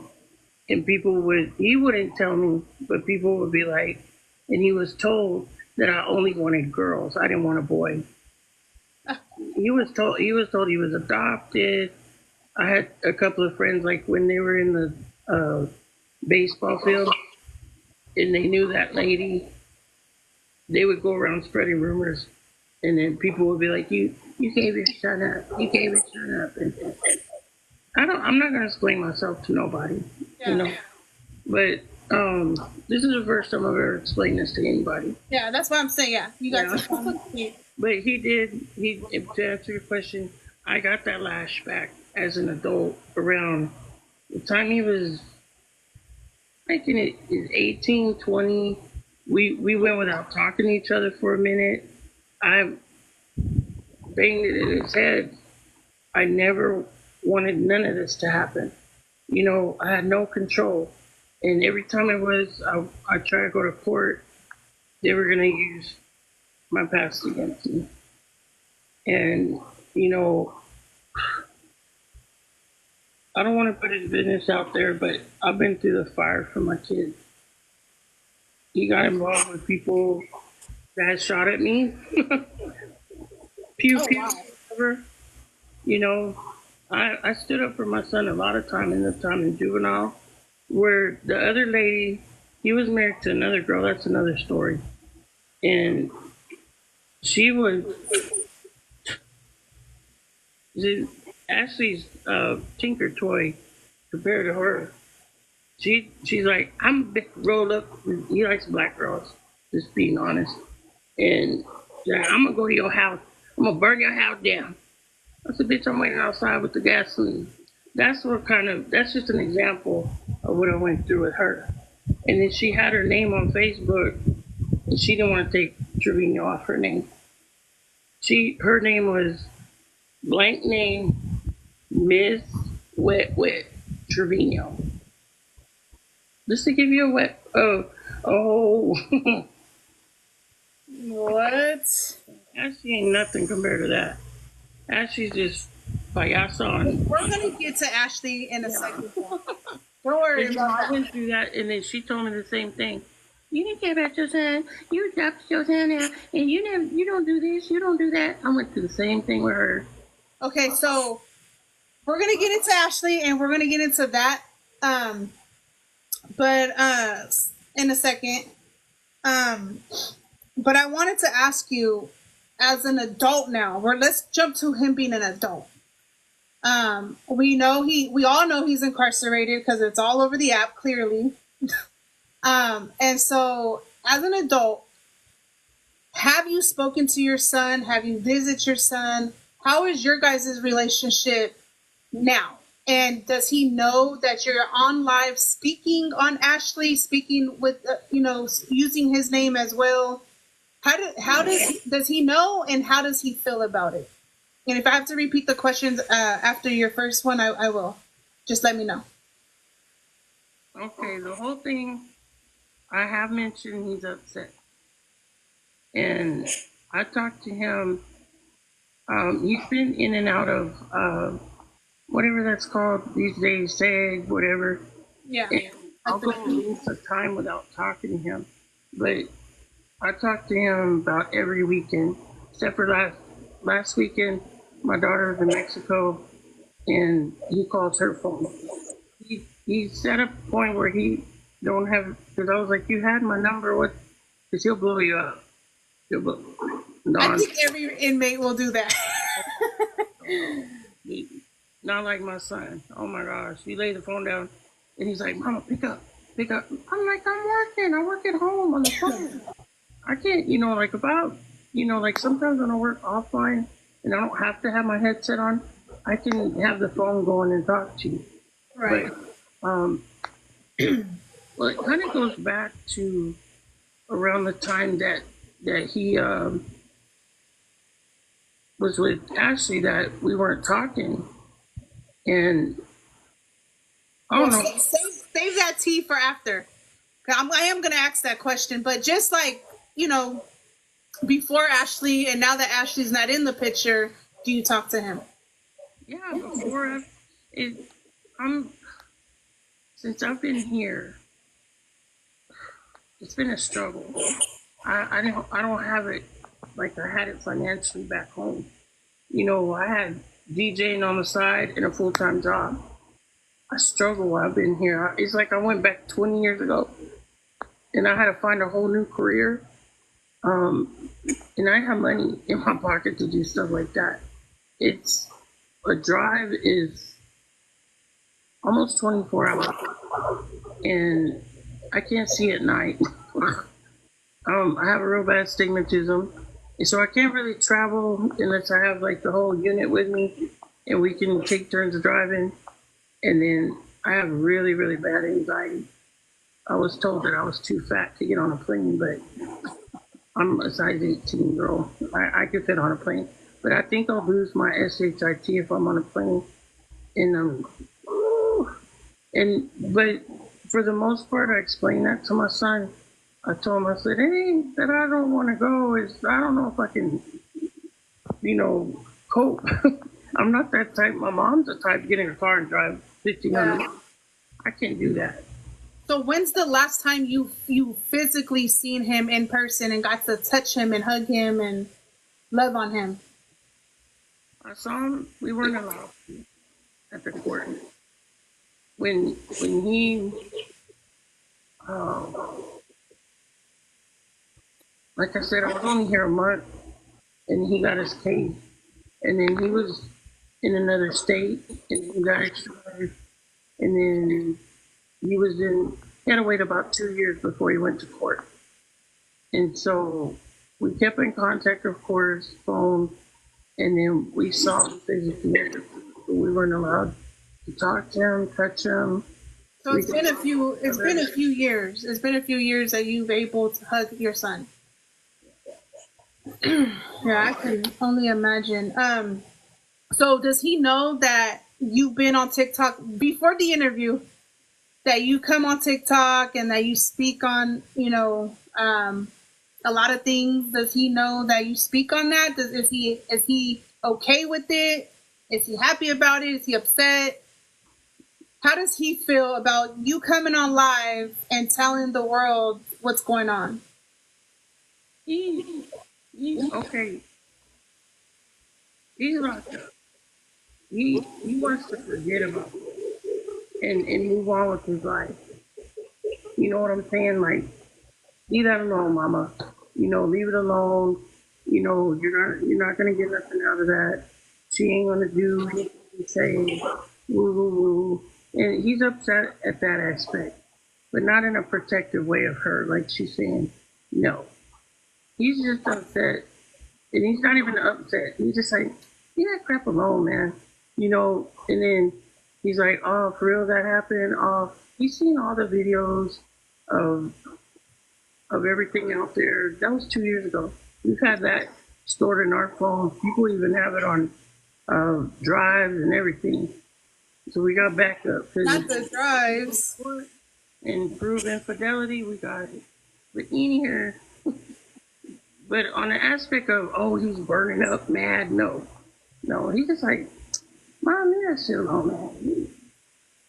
he wouldn't tell me, but people would be like, and he was told that I only wanted girls. I didn't want a boy. He was told he was adopted. I had a couple of friends, like when they were in the baseball field and they knew that lady, they would go around spreading rumors, and then people would be like, you gave your son up, you gave your son up. And I'm not gonna explain myself to nobody, you know. But this is the first time I've ever explained this to anybody. Yeah, that's what I'm saying. Yeah, you guys. But to answer your question, I got that lashback as an adult around the time he was, I think it is 18, 20. We went without talking to each other for a minute. I banged it in his head. I never wanted none of this to happen. You know, I had no control. And every time I tried to go to court, they were going to use my past against me. And, you know, I don't want to put his business out there, but I've been through the fire for my kids. He got involved with people that shot at me. Pew, pew, whatever. You know, I stood up for my son a lot of time in juvenile, where the other lady, he was married to another girl. That's another story. And she was, Ashley's Tinker Toy compared to her. She's like, I'm big rolled up. He likes black girls, just being honest. And yeah, I'm gonna go to your house. I'm gonna burn your house down. I said, bitch, I'm waiting outside with the gasoline. That's just an example of what I went through with her. And then she had her name on Facebook, and she didn't want to take Trevino off her name. Her name was blank name Miss Wet Wet Trevino. Just to give you a wet oh What? Ashley ain't nothing compared to that. Ashley's just payaso. And We're gonna get to Ashley in a second. Don't worry and, about I that. went through that, and then she told me the same thing. You didn't care about your son. You adopted your son now, and you don't do this, you don't do that. I went through the same thing with her. Okay, so we're gonna get into Ashley, and we're gonna get into that. But in a second. But I wanted to ask you, as an adult now, let's jump to him being an adult. We all know he's incarcerated because it's all over the app, clearly. And so as an adult, have you spoken to your son? Have you visited your son? How is your guys' relationship now? And does he know that you're on live speaking on Ashley, speaking with, using his name as well? Does he know, and how does he feel about it? And if I have to repeat the questions after your first one, I will. Just let me know. Okay, the whole thing, I have mentioned he's upset. And I talked to him. He's been in and out of whatever that's called these days, SAG, whatever. Yeah. And I'll go weeks of time without talking to him. But I talk to him about every weekend, except for last weekend. My daughter was in Mexico, and he calls her phone. He's at a point where he don't have, because I was like, you had my number, what? Because he'll blow you up. I think every inmate will do that. Not like my son. Oh my gosh. He laid the phone down, and he's like, Mama, pick up. I'm like, I'm working. I work at home on the phone. I can't, like sometimes when I work offline and I don't have to have my headset on, I can have the phone going and talk to you. Right. But, well, it kind of goes back to around the time that he was with Ashley, that we weren't talking. And I don't know. Save that tea for after. I am going to ask that question, but just like, before Ashley and now that Ashley's not in the picture, do you talk to him? Yeah, before since I've been here, it's been a struggle. I don't have it like I had it financially back home. I had DJing on the side and a full-time job. I struggle while I've been here. It's like I went back 20 years ago, and I had to find a whole new career. And I have money in my pocket to do stuff like that. A drive is almost 24 hours, and I can't see at night. I have a real bad astigmatism, and so I can't really travel unless I have like the whole unit with me, and we can take turns driving. And then I have really, really bad anxiety. I was told that I was too fat to get on a plane, but I'm a size 18 girl. I could fit on a plane, but I think I'll lose my SHIT if I'm on a plane. But for the most part, I explained that to my son. I told him, I said, hey, that I don't want to go. I don't know if I can, cope. I'm not that type. My mom's the type to get in a car and drive 1,500 miles. I can't do that. So when's the last time you physically seen him in person and got to touch him and hug him and love on him? I saw him. We weren't allowed to at the court. When he, like I said, I was only here a month, and he got his case, and then he was in another state, and he got extradited, and then he had to wait about 2 years before he went to court. And so we kept in contact, of course, phone, and then we saw him physically. We weren't allowed to talk to him, touch him. So it's been a few. It's been a few years. It's been a few years that you've able to hug your son. Yeah, I can only imagine. So does he know that you've been on TikTok before the interview? That you come on TikTok and that you speak on, a lot of things. Does he know that you speak on that? Is he okay with it? Is he happy about it? Is he upset? How does he feel about you coming on live and telling the world what's going on? He's okay. He's locked up. He wants to forget about it and move on with his life. You know what I'm saying? Like, leave that alone, mama. Leave it alone. You're not gonna get nothing out of that. She ain't gonna do anything, say woo woo woo. And he's upset at that aspect, but not in a protective way of her, like she's saying. No, he's just upset, and he's not even upset. He's just like, leave that crap alone, man. And then he's like, oh, for real, that happened. Oh, he's seen all the videos of everything out there. That was 2 years ago. We've had that stored in our phones. People even have it on drives and everything. So we got backup. Not the drives. And prove infidelity, we got it. But in here, but on the aspect of, oh, he's burning up mad, no. He's just like, mom, leave that shit alone,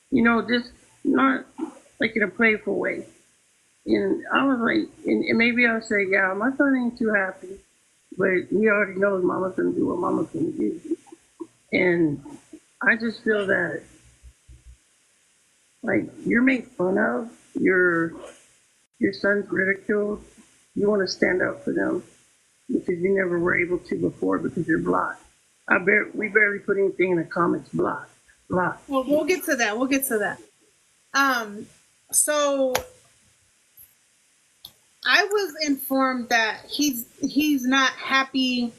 man. Just not like in a playful way. And I was like, and maybe I'll say, yeah, my son ain't too happy, but he already knows mama's gonna do what mama's gonna do. And I just feel that, like, you're made fun of, your son's ridiculed, you want to stand up for them because you never were able to before because you're blocked. We barely put anything in the comments, blocked. Well, we'll get to that. So I was informed that he's not happy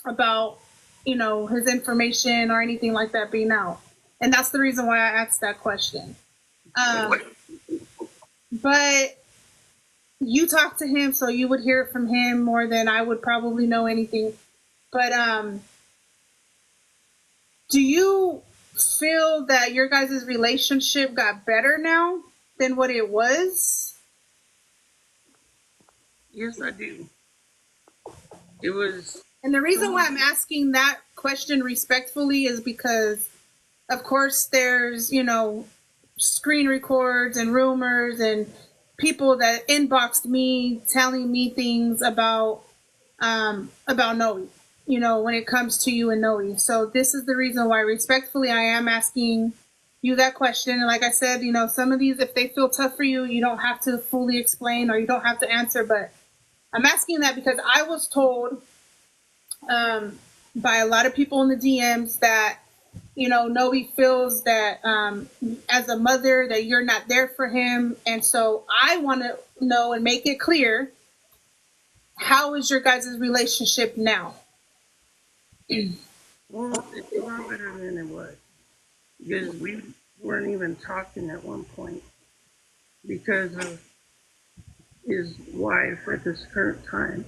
about, his information or anything like that being out. And that's the reason why I asked that question. But you talked to him, so you would hear it from him more than I would probably know anything. But do you feel that your guys' relationship got better now than what it was? Yes, I do. It was. And the reason why I'm asking that question respectfully is because, of course, there's, screen records and rumors and people that inboxed me telling me things about Noe, when it comes to you and Noe. So this is the reason why respectfully I am asking you that question. And like I said, some of these, if they feel tough for you, you don't have to fully explain or you don't have to answer. But I'm asking that because I was told by a lot of people in the DMs that, Noe feels that as a mother that you're not there for him. And so I want to know and make it clear, how is your guys' relationship now? Well, it's a lot better than it was. Because we weren't even talking at one point because of his wife at this current time.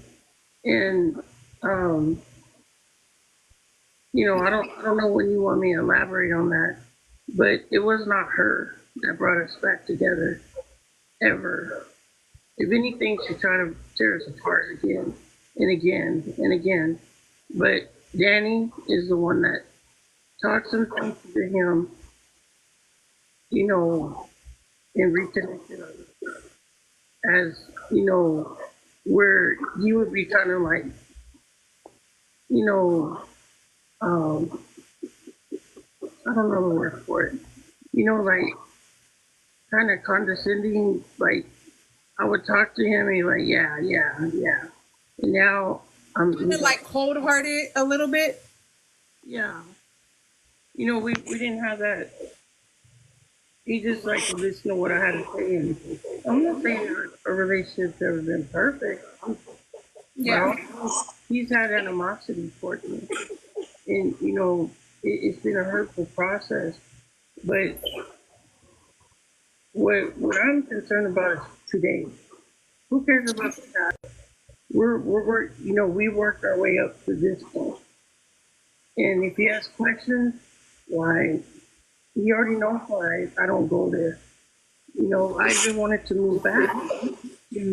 And I don't know when you want me to elaborate on that, but it was not her that brought us back together ever. If anything, she tried to tear us apart again and again and again. But Danny is the one that talks and talks to him, and reconnected us. As, where you would be kind of like, I don't know the word for it. Like kind of condescending. Like I would talk to him and he's like, yeah. And now I'm like cold-hearted a little bit. Yeah. we didn't have that. He just like to listen to what I had to say. And I'm not saying our relationship's ever been perfect, but Yeah. he's had animosity towards me. And, it's been a hurtful process. But what I'm concerned about is today. Who cares about the past? We worked our way up to this point. And if he has questions, why, he already knows why I don't go there. I even wanted to move back to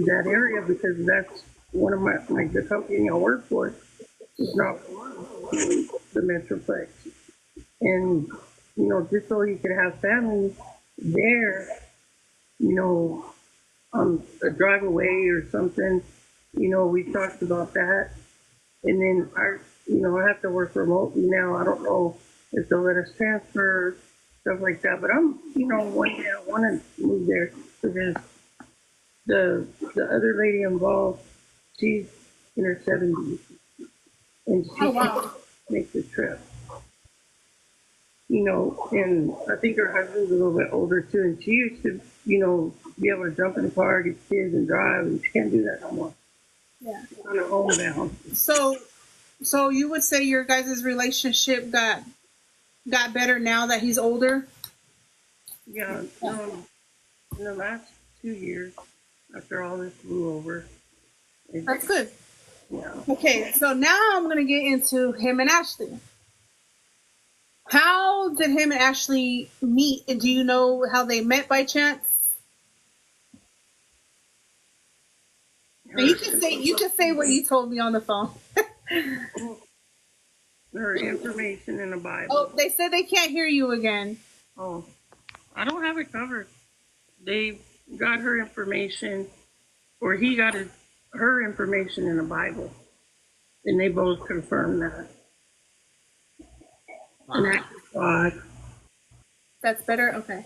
that area because that's one of the company I work for is not the Metroplex. And, just so he could have family there, you know, a drive away or something, we talked about that. And then I have to work remotely now. I don't know if they'll let us transfer, stuff like that. But one day I want to move there because the other lady involved, she's in her 70s, and she can make the trip. And I think her husband's a little bit older too, and she used to, be able to jump in the car, get kids, and drive, and she can't do that no more. Yeah. She's on her own now. So you would say your guys' relationship got better now that he's older? Yeah. In the last 2 years, after all this blew over. That's good. Yeah. Okay, so now I'm going to get into him and Ashley. How did him and Ashley meet? And do you know how they met by chance? You can say what you told me on the phone. Her information in the Bible. Oh, they said they can't hear you again. Oh, I don't have it covered. They got her information, or he got her information in the Bible, and they both confirmed that. And that's God. That's better. Okay.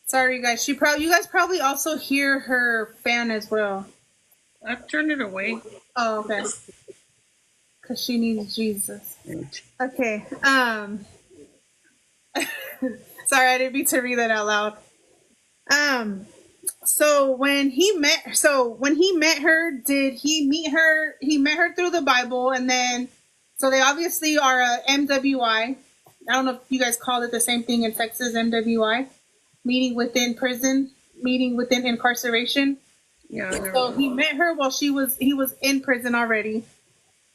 Sorry, you guys. You guys probably also hear her fan as well. I've turned it away. Oh, okay. Because she needs Jesus. Okay. Sorry, I didn't mean to read that out loud. So when he met her, did he meet her? He met her through the Bible, and then, so they obviously are a MWI. I don't know if you guys call it the same thing in Texas, MWI, meeting within prison, meeting within incarceration. Yeah. So he met her while he was in prison already.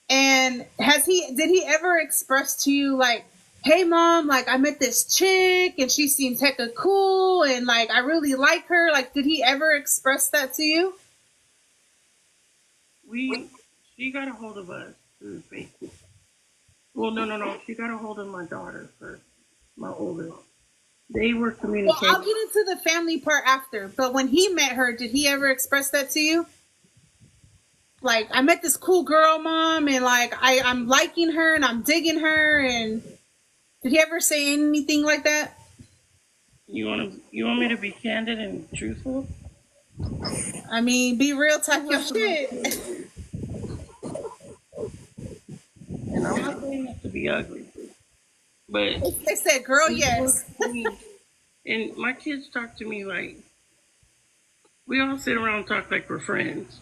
And did he ever express to you like, hey mom, like I met this chick and she seems hecka cool and like I really like her? Like, did he ever express that to you? She got a hold of us through Facebook. Well, no. She got a hold of my daughter first, my oldest. They were communicating. Well, I'll get into the family part after. But when he met her, did he ever express that to you? Like, I met this cool girl, mom, and like I'm liking her and I'm digging her. And did he ever say anything like that? You want me to be candid and truthful? I mean, be real, talk your shit. And I'm not saying it to be ugly, but they said, "Girl, yes." And my kids talk to me like we all sit around and talk like we're friends.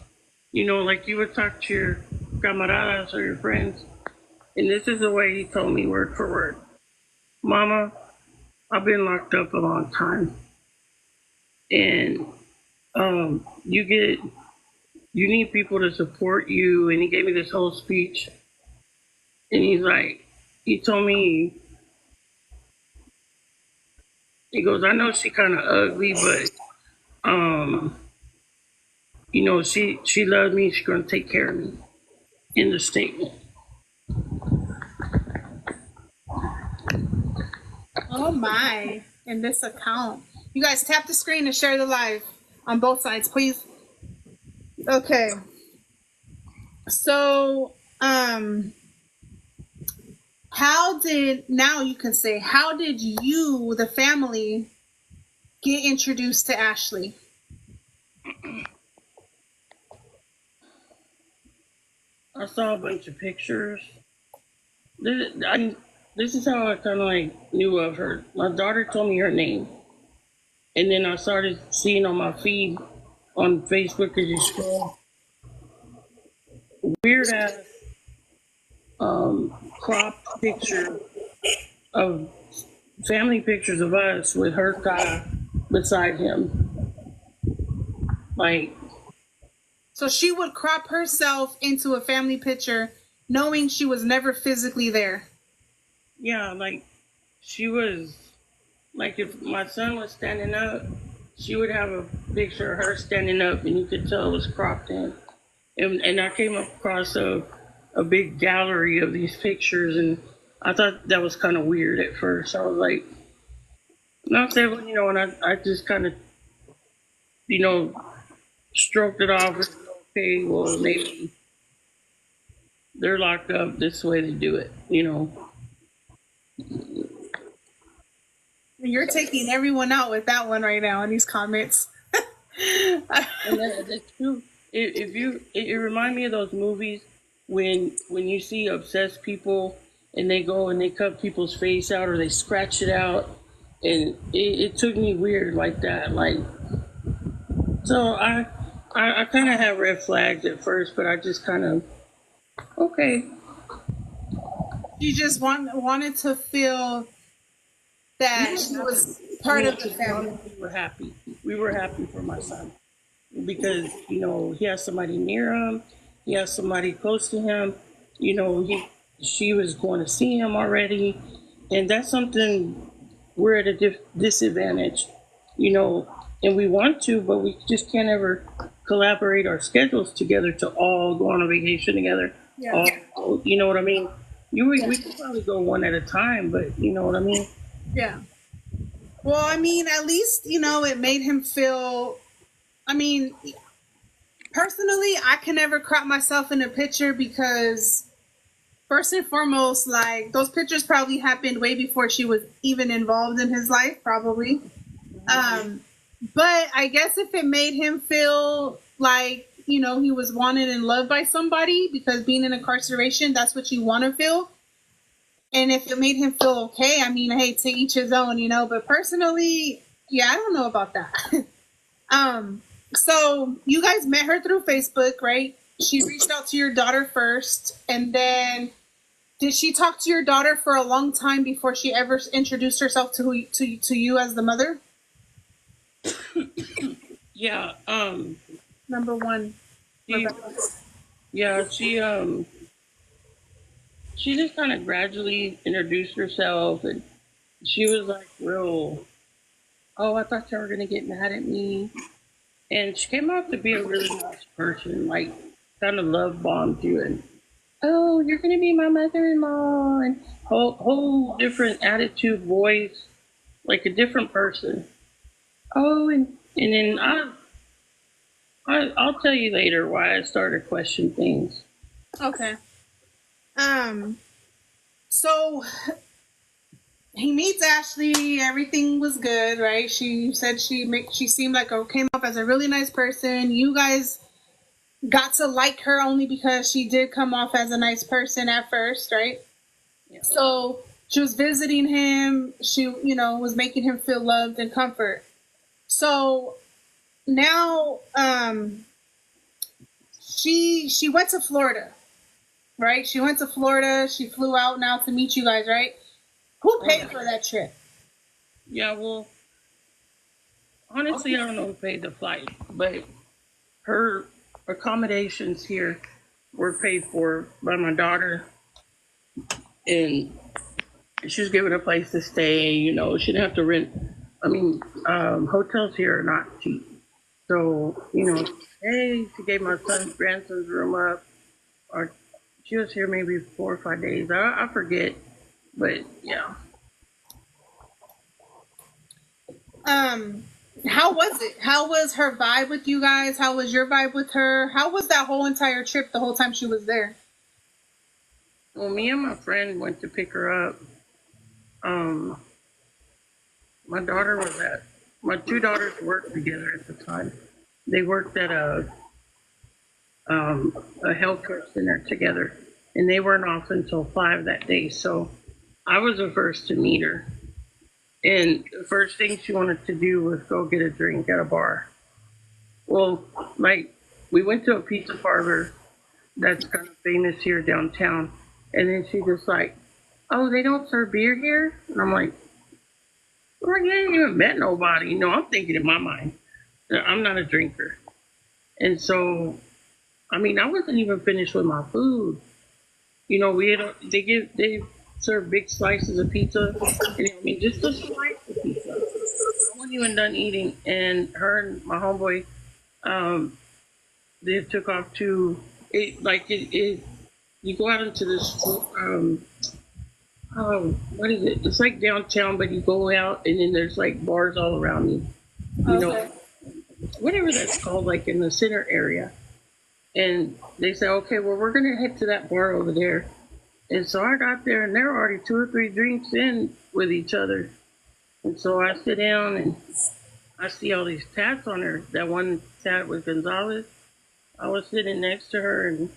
Like you would talk to your camaradas or your friends. And this is the way he told me word for word. Mama, I've been locked up a long time. And you need people to support you. And he gave me this whole speech. And he told me, he goes, I know she kind of ugly, but she loved me. She's going to take care of me. In the statement. Oh my! In this account, you guys tap the screen and share the live on both sides, please. Okay. So, how did you, the family, get introduced to Ashley? I saw a bunch of pictures. this is how I kind of like knew of her. My daughter told me her name, and then I started seeing on my feed on Facebook as you scroll weird ass cropped picture of family pictures of us with her guy beside him. Like, So she would crop herself into a family picture knowing she was never physically there. yeah, like she was like if my son was standing up, she would have a picture of her standing up, and you could tell it was cropped in. And I came across a big gallery of these pictures, and I thought that was kind of weird at first. I was like, not that, and I just kind of, you know, stroked it off. And, okay, well, maybe they're locked up. This way they do it. You're taking everyone out with that one right now in these comments. And that's true. It remind me of those movies when you see obsessed people and they go and they cut people's face out or they scratch it out, and it took me weird like that. Like, so I kind of had red flags at first, but I just kind of okay. She just wanted to feel that she was part of the family. We were happy. We were happy for my son because he has somebody near him, he has somebody close to him. She was going to see him already, and that's something we're at a disadvantage. And we want to, but we just can't ever collaborate our schedules together to all go on a vacation together. Yeah. You know what I mean? We could probably go one at a time, but you know what I mean? Yeah. Well, I mean, at least, it made him feel, I mean, personally, I can never crop myself in a picture because, first and foremost, like, those pictures probably happened way before she was even involved in his life, probably. But I guess if it made him feel like, he was wanted and loved by somebody, because being in incarceration, that's what you want to feel. And if it made him feel okay, I mean, hey, to each his own, but personally, yeah, I don't know about that. So you guys met her through Facebook, right? She reached out to your daughter first, and then did she talk to your daughter for a long time before she ever introduced herself to you as the mother? Yeah. Number one. She, yeah. She just kind of gradually introduced herself, and she was like real. Oh, I thought you were gonna get mad at me, and she came out to be a really nice person. Like, kind of love bombed you, and oh, you're gonna be my mother-in-law, and whole different attitude, voice, like a different person. Oh, and then I'll tell you later why I started questioning things. Okay. So he meets Ashley. Everything was good, right? She said she seemed like came off as a really nice person. You guys got to like her only because she did come off as a nice person at first, right? Yeah. So she was visiting him. She, was making him feel loved and comfort. So now, she went to Florida, right? She went to Florida. She flew out now to meet you guys, right? Who paid for that trip? Yeah, well, honestly, I don't know who paid the flight, but her accommodations here were paid for by my daughter, and she was given a place to stay. She didn't have to rent. I mean, hotels here are not cheap. So, hey, she gave my grandson's room up, or she was here maybe 4 or 5 days. I forget, but yeah. How was it? How was her vibe with you guys? How was your vibe with her? How was that whole entire trip the whole time she was there? Well, me and my friend went to pick her up. My two daughters worked together at the time. They worked at a healthcare center together, and they weren't off until 5 that day. So I was the first to meet her. And the first thing she wanted to do was go get a drink at a bar. Well, like, we went to a pizza parlor that's kind of famous here downtown. And then she just like, oh, they don't serve beer here? And I'm like, well, you ain't even met nobody. You know, I'm thinking in my mind, I'm not a drinker. And so, I mean, I wasn't even finished with my food. You know, they serve big slices of pizza. And I mean, just a slice of pizza. I wasn't even done eating. And her and my homeboy, um, they took off to it. Like it you go out into this what is it? It's like downtown, but you go out and then there's like bars all around you. You know, Okay. whatever that's called, like in the center area. And they said, okay, well, we're gonna head to that bar over there. And so I got there, and they're already 2 or 3 drinks in with each other. And so I sit down, and I see all these tats on her. That one tat was Gonzalez. I was sitting next to her, and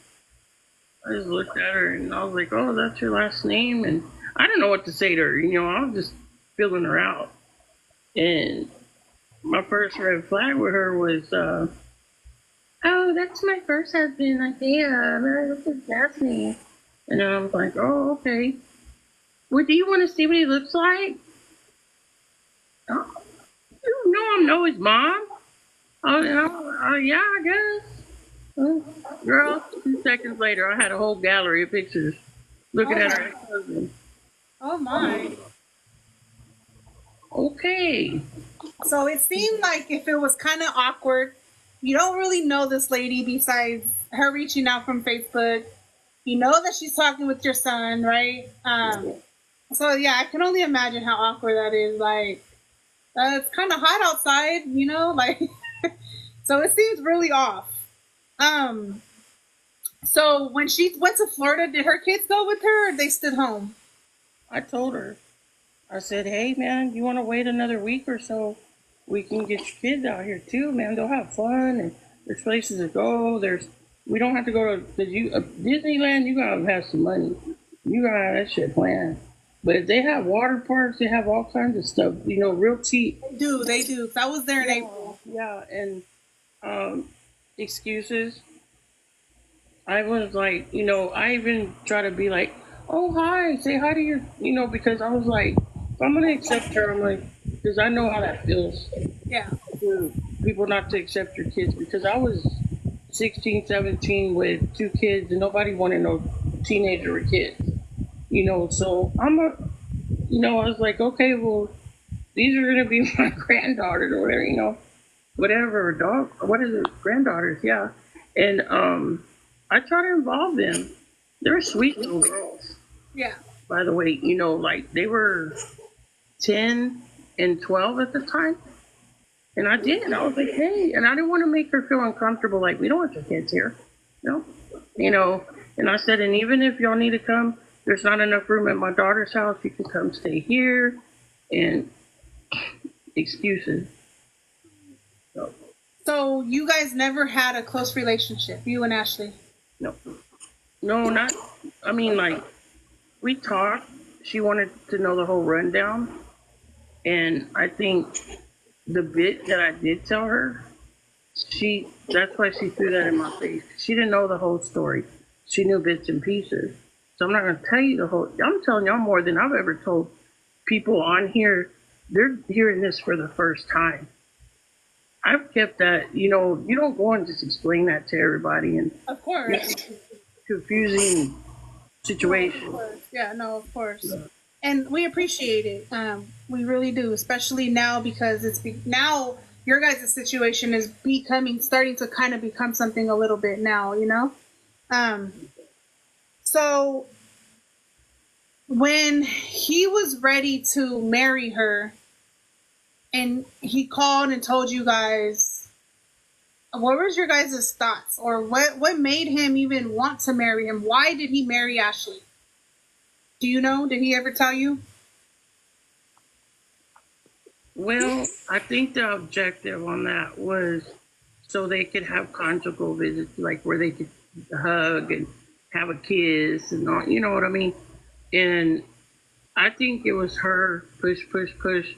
I just looked at her, and I was like, "Oh, that's your last name?" And I didn't know what to say to her. You know, I was just feeling her out. And my first red flag with her was, "Oh, that's my first husband. Like, yeah, that's his last name." And I was like, "Oh, okay. Well, do you want to see what he looks like?" Oh, you know I know his mom. Oh, you know, yeah, I guess. Oh, girl, 2 seconds later, I had a whole gallery of pictures looking Oh at my. her ex-husband. Oh my. Okay. So it seemed like if it was kind of awkward, you don't really know this lady besides her reaching out from Facebook. You know that she's talking with your son, right? So yeah, I can only imagine how awkward that is. Like, it's kind of hot outside, you know, like. So it seems really off. Um, so when she went to Florida, did her kids go with her, or they stood home? I told her, I said, hey, man, you want to wait another week or so? We can get your kids out here too, man. They'll have fun, and there's places to go. We don't have to go to Disneyland. You gotta have some money. You gotta have that shit planned. But if they have water parks, they have all kinds of stuff. You know, real cheap. They do. 'Cause I was there in Yeah, April. yeah, and um, excuses. I was like, you know, I even try to be like, oh, hi, say hi to your, you know, because I was like, if I'm going to accept her, I'm like, because I know how that feels Yeah. for people not to accept your kids, because I was 16, 17 with 2 kids and nobody wanted no teenager or kids, you know, so I was like, okay, well, these are going to be my granddaughters or whatever, you know, whatever, what is it, granddaughters, yeah. And I try to involve them. They're sweet little girls, Yeah. by the way. You know, like they were 10 and 12 at the time. And I did. I was like, hey, and I didn't want to make her feel uncomfortable. Like, we don't want your kids here. No, you know. And I said, and even if y'all need to come, there's not enough room at my daughter's house. You can come stay here. And excuses. So, So you guys never had a close relationship, you and Ashley? no. No, not. I mean, like, we talked. She wanted to know the whole rundown. And I think the bit that I did tell her, that's why she threw that in my face. She didn't know the whole story. She knew bits and pieces. So I'm not going to tell you the whole. I'm telling y'all more than I've ever told people on here. They're hearing this for the first time. I've kept that. You know, you don't go and just explain that to everybody and Of course. confusing No, of situation. course. Yeah, no, of course. And we appreciate it. We really do, especially now because now your guys' situation is starting to kind of become something a little bit now, you know? Um, so when he was ready to marry her and he called and told you guys, what was your guys' thoughts, or what made him even want to marry him? Why did he marry Ashley? Do you know? Did he ever tell you? Well, I think the objective on that was so they could have conjugal visits, like where they could hug and have a kiss and all, you know what I mean? And I think it was her push, push, push.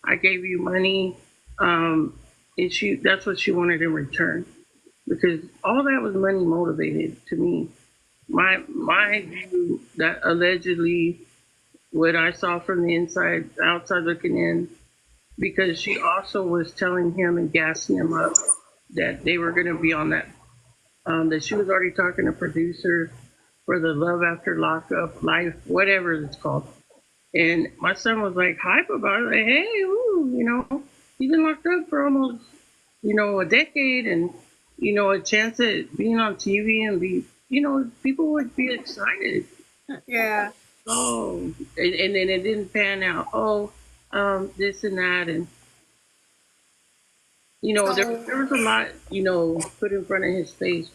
I gave you money, and that's what she wanted in return because all that was money motivated to me. My view that allegedly what I saw from the inside, outside looking in, because she also was telling him and gassing him up that they were going to be on that. That she was already talking to producer for the Love After Lockup Life, whatever it's called. And my son was like hype about it, like, hey, ooh, he's been locked up for almost, a decade, and a chance at being on TV and people would be excited. Yeah. Oh, and then it didn't pan out. Oh, this and that, and there was a lot, put in front of his face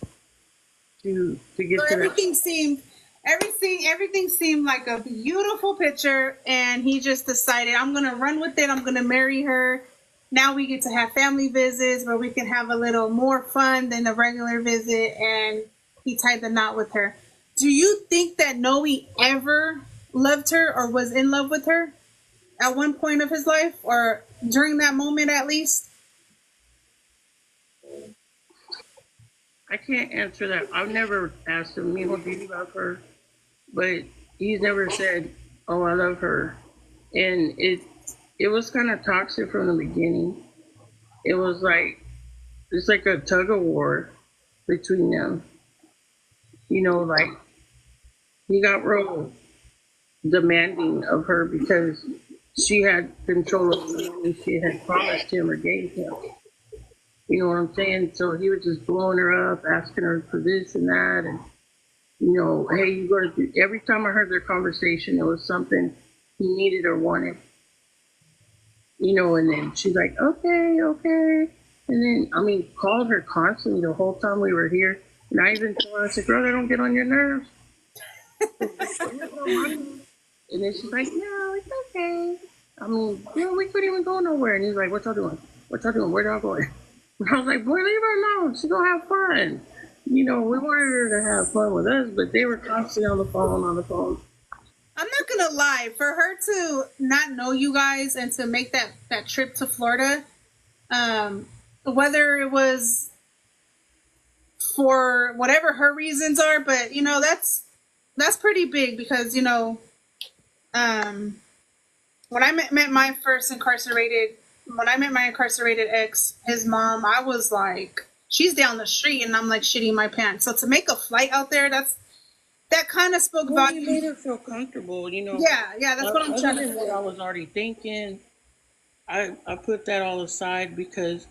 to get So to that. everything seemed like a beautiful picture, and he just decided, I'm gonna run with it. I'm gonna marry her. Now we get to have family visits where we can have a little more fun than a regular visit, and he tied the knot with her. Do you think that Noe ever loved her or was in love with her at one point of his life, or during that moment at least? I can't answer that. I've never asked him, do you love her? But he's never said, oh, I love her. And it was kind of toxic from the beginning. It was like, it's like a tug of war between them. Like he got real demanding of her because she had control of the money she had promised him or gave him. You know what I'm saying? So he was just blowing her up, asking her for this and that, and hey, you going to do. Every time I heard their conversation, it was something he needed or wanted. And then she's like, okay, okay, and then called her constantly the whole time we were here, and I even told her, I said, girl, I don't get on your nerves. And then she's like, no, it's okay. We couldn't even go nowhere. And he's like, what y'all doing? What y'all doing? Where y'all going? And I was like, boy, leave her alone. She's going to have fun. We wanted her to have fun with us, but they were constantly on the phone. I'm not gonna lie, for her to not know you guys and to make that trip to Florida, whether it was for whatever her reasons are, but that's pretty big because when I met my incarcerated ex, his mom, I was like, she's down the street, and I'm like shitting my pants. So to make a flight out there, that kind of spoke about. You made her feel comfortable, Yeah, that's what I'm trying to say. What I was already thinking, I put that all aside because,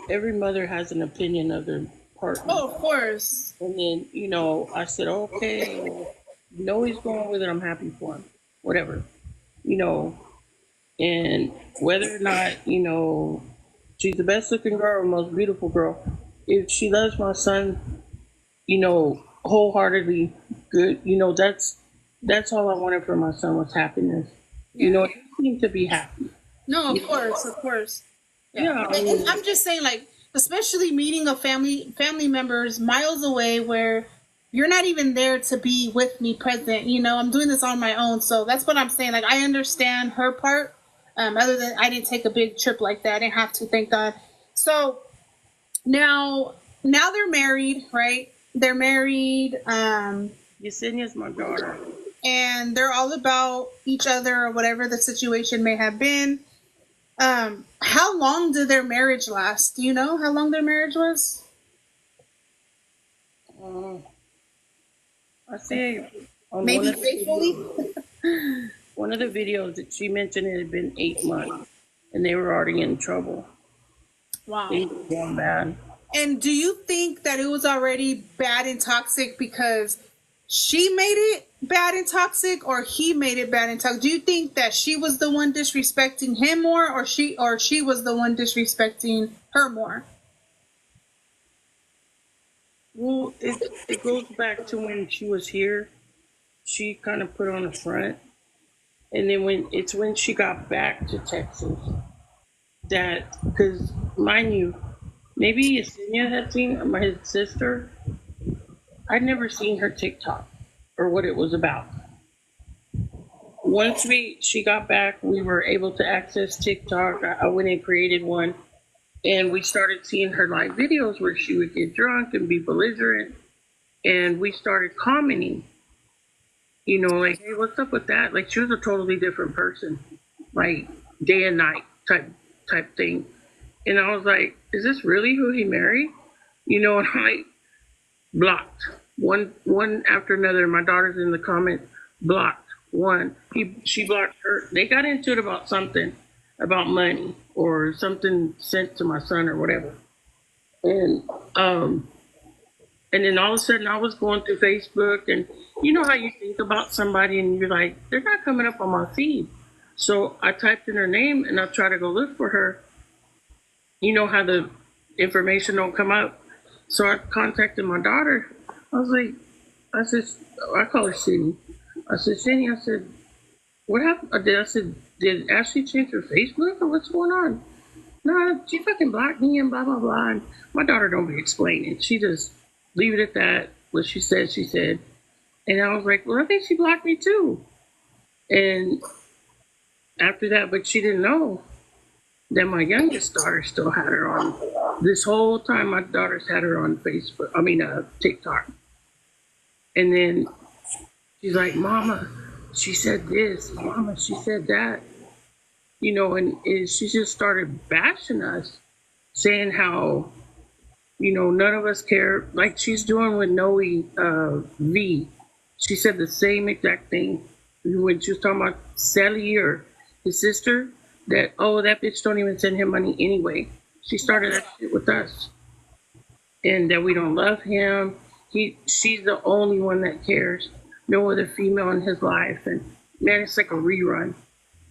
every mother has an opinion of their partner. Oh, of course. And then, I said, okay, he's going with it. I'm happy for him. Whatever, and whether or not, she's the best looking girl or most beautiful girl, if she loves my son, wholeheartedly, good, that's all I wanted for my son was happiness. He seemed to be happy. No, of course. Yeah. And I'm just saying, like, especially meeting a family members miles away where you're not even there to be with me present. I'm doing this on my own. So that's what I'm saying. Like, I understand her part. Other than I didn't take a big trip like that. I didn't have to, thank God. So now they're married, right? They're married. Yesenia's my daughter. And they're all about each other or whatever the situation may have been. How long did their marriage last? Do you know how long their marriage was? I say maybe faithfully. One of the videos that she mentioned, it had been 8 months, and they were already in trouble. Wow. Things were going bad. And do you think that it was already bad and toxic because she made it bad and toxic, or he made it bad and toxic? Do you think that she was the one disrespecting him more, or she was the one disrespecting her more? Well, it goes back to when she was here. She kind of put on a front. And then when she got back to Texas, that, because mind you, maybe Yesenia had seen his sister. I'd never seen her TikTok or what it was about. once she got back, we were able to access TikTok. I went and created one, and we started seeing her live videos where she would get drunk and be belligerent, and we started commenting. Like, hey, what's up with that? Like, she was a totally different person, like day and night type thing. And I was like, is this really who he married? And I like blocked one after another. My daughter's in the comments, blocked one. She blocked her. They got into it about something, about money or something sent to my son or whatever. And and then all of a sudden I was going through Facebook, and you know how you think about somebody and you're like, they're not coming up on my feed. So I typed in her name and I tried to go look for her. You know how the information don't come up. So I contacted my daughter. I was like, I call her Cindy. I said, Cindy, I said, what happened? I said, did Ashley change her Facebook or what's going on? No, she fucking blocked me and blah, blah, blah. And my daughter don't be explaining. She just leave it at that. What she said, she said. And I was like, well, I think she blocked me too. And after that, but she didn't know that my youngest daughter still had her on. This whole time, my daughter's had her on Facebook. TikTok. And then she's like, Mama, she said this. Mama, she said that. And she just started bashing us, saying how, none of us care. Like she's doing with Noe V. She said the same exact thing when she was talking about Sally or his sister, that, oh, that bitch don't even send him money anyway. She started that shit with us. And that we don't love him. She's the only one that cares. No other female in his life. And man, it's like a rerun.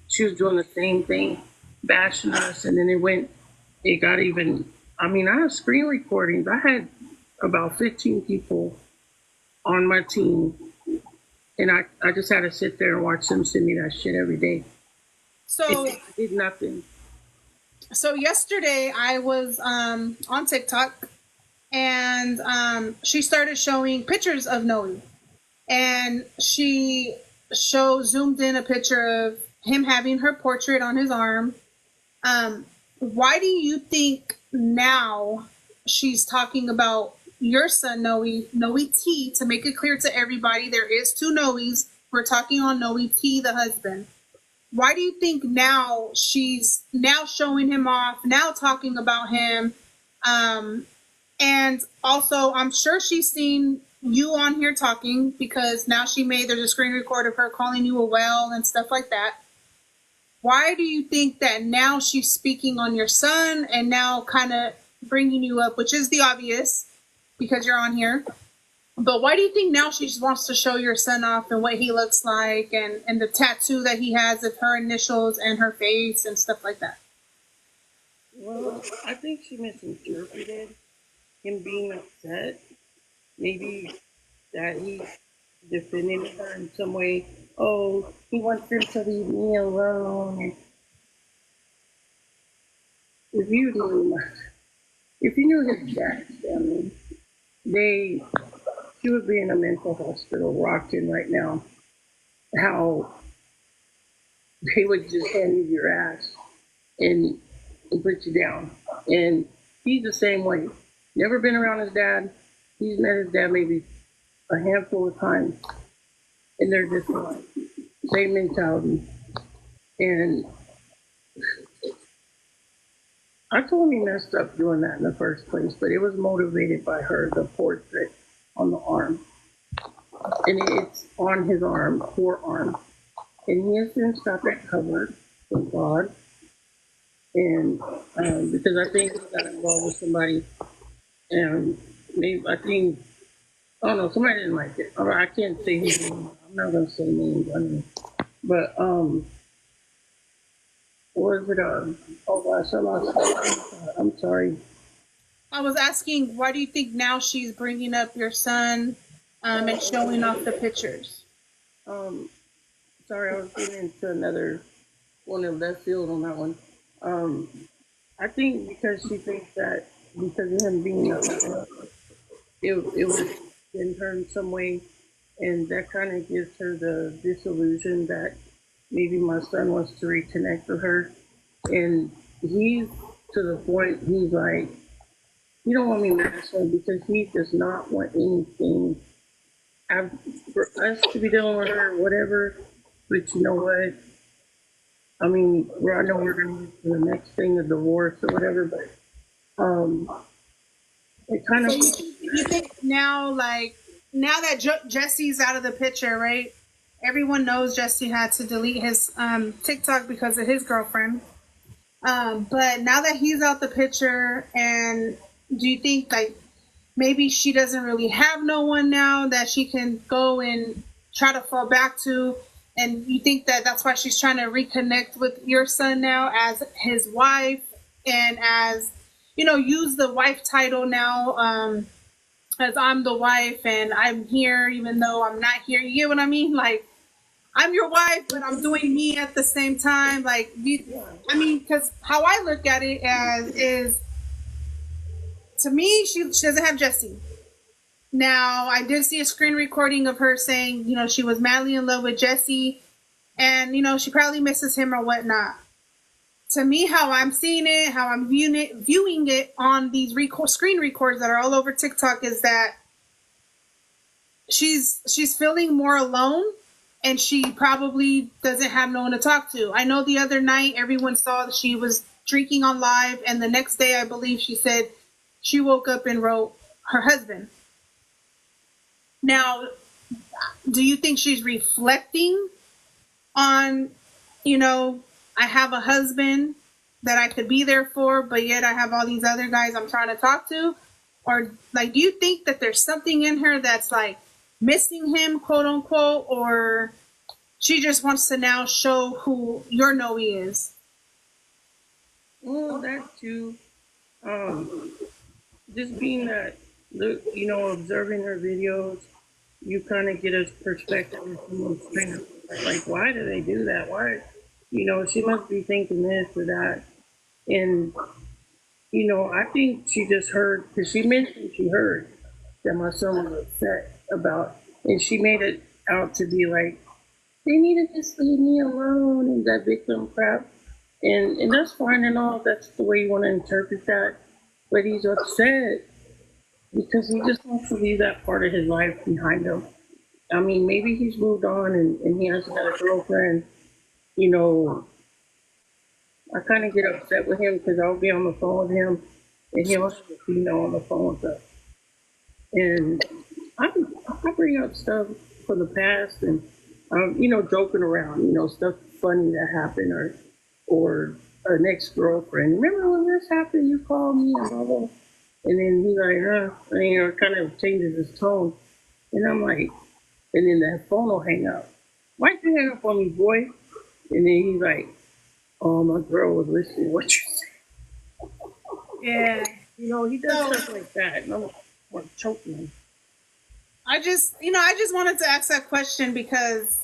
She was doing the same thing, bashing us. And then it got even, I have screen recordings. I had about 15 people on my team. And I just had to sit there and watch them send me that shit every day. So it did nothing. So yesterday I was on TikTok, and she started showing pictures of Noe, and she zoomed in a picture of him having her portrait on his arm. Why do you think now she's talking about your son, Noe T, to make it clear to everybody there is two Noes? We're talking on Noe T, the husband. Why do you think now she's now showing him off, now talking about him? And also, I'm sure she's seen you on here talking, because now there's a screen record of her calling you a whale and stuff like that. Why do you think that now she's speaking on your son and now kind of bringing you up, which is the obvious because you're on here? But why do you think now she wants to show your son off and what he looks like, and the tattoo that he has of her initials and her face and stuff like that? Well, I think she misinterpreted him being upset. Maybe that he defended her in some way. Oh, he wants her to leave me alone. If you knew his dad's family, she would be in a mental hospital rocking right now. How they would just hand you your ass and put you down. And he's the same way. Never been around his dad. He's met his dad maybe a handful of times. And they're just like, same mentality. And I told him he messed up doing that in the first place, but it was motivated by her, the portrait on the arm. And it's on his arm, forearm. And he has since got that covered, thank God. And because I think he got involved with somebody, and maybe I don't know, somebody didn't like it. I can't say his name. I'm not gonna say names. But what was it? Oh gosh, I lost it. I'm sorry. I was asking, why do you think now she's bringing up your son and showing off the pictures? Sorry, I was getting into another one of left field on that one. I think because she thinks that because of him being upset, it was in her in some way, and that kind of gives her the disillusion that maybe my son wants to reconnect with her, and he's to the point he's like, you don't want me messing because he does not want anything for us to be dealing with her, whatever. But you know what? I mean, I know we're going to get to the next thing, the divorce or whatever, but it kind So of. you think now, like, now that Jesse's out of the picture, right? Everyone knows Jesse had to delete his TikTok because of his girlfriend. But now that he's out the picture, and do you think, like, maybe she doesn't really have no one now that she can go and try to fall back to? And you think that that's why she's trying to reconnect with your son now as his wife, and as, you know, use the wife title now, as I'm the wife and I'm here even though I'm not here. You get what I mean? Like, I'm your wife, but I'm doing me at the same time. Like, I mean, because how I look at it as is, to me, she doesn't have Jesse. Now, I did see a screen recording of her saying, you know, she was madly in love with Jesse, and, you know, she probably misses him or whatnot. To me, how I'm seeing it, how I'm viewing it on these screen records that are all over TikTok, is that she's feeling more alone, and she probably doesn't have no one to talk to. I know the other night everyone saw that she was drinking on live, and the next day I believe she said she woke up and wrote her husband. Now, do you think she's reflecting on, you know, I have a husband that I could be there for, but yet I have all these other guys I'm trying to talk to? Or, like, do you think that there's something in her that's, like, missing him, quote unquote, or she just wants to now show who your Noe is? Well, that too. Just being that, you know, observing her videos, you kind of get a perspective of someone's kind of like, why do they do that? Why, you know, she must be thinking this or that. And, you know, I think she just heard, because she mentioned she heard that my son was upset about, and she made it out to be like, they need to just leave me alone and that victim crap. And that's fine and all, that's the way you want to interpret that. But he's upset because he just wants to leave that part of his life behind him. I mean, maybe he's moved on and he has another girlfriend. You know, I kind of get upset with him because I'll be on the phone with him and he'll have a female on the phone with us. And I bring up stuff from the past and, you know, joking around, you know, stuff funny that happened, or an ex-girlfriend. Remember when this happened? You called me and blah, blah. And then he's like, huh? And, you know, kind of changes his tone. And I'm like, and then that phone will hang up. Why'd you hang up on me, boy? And then he's like, oh, my girl was listening to what you said. Yeah. You know, he does stuff like that. And I'm like choking him. I just wanted to ask that question because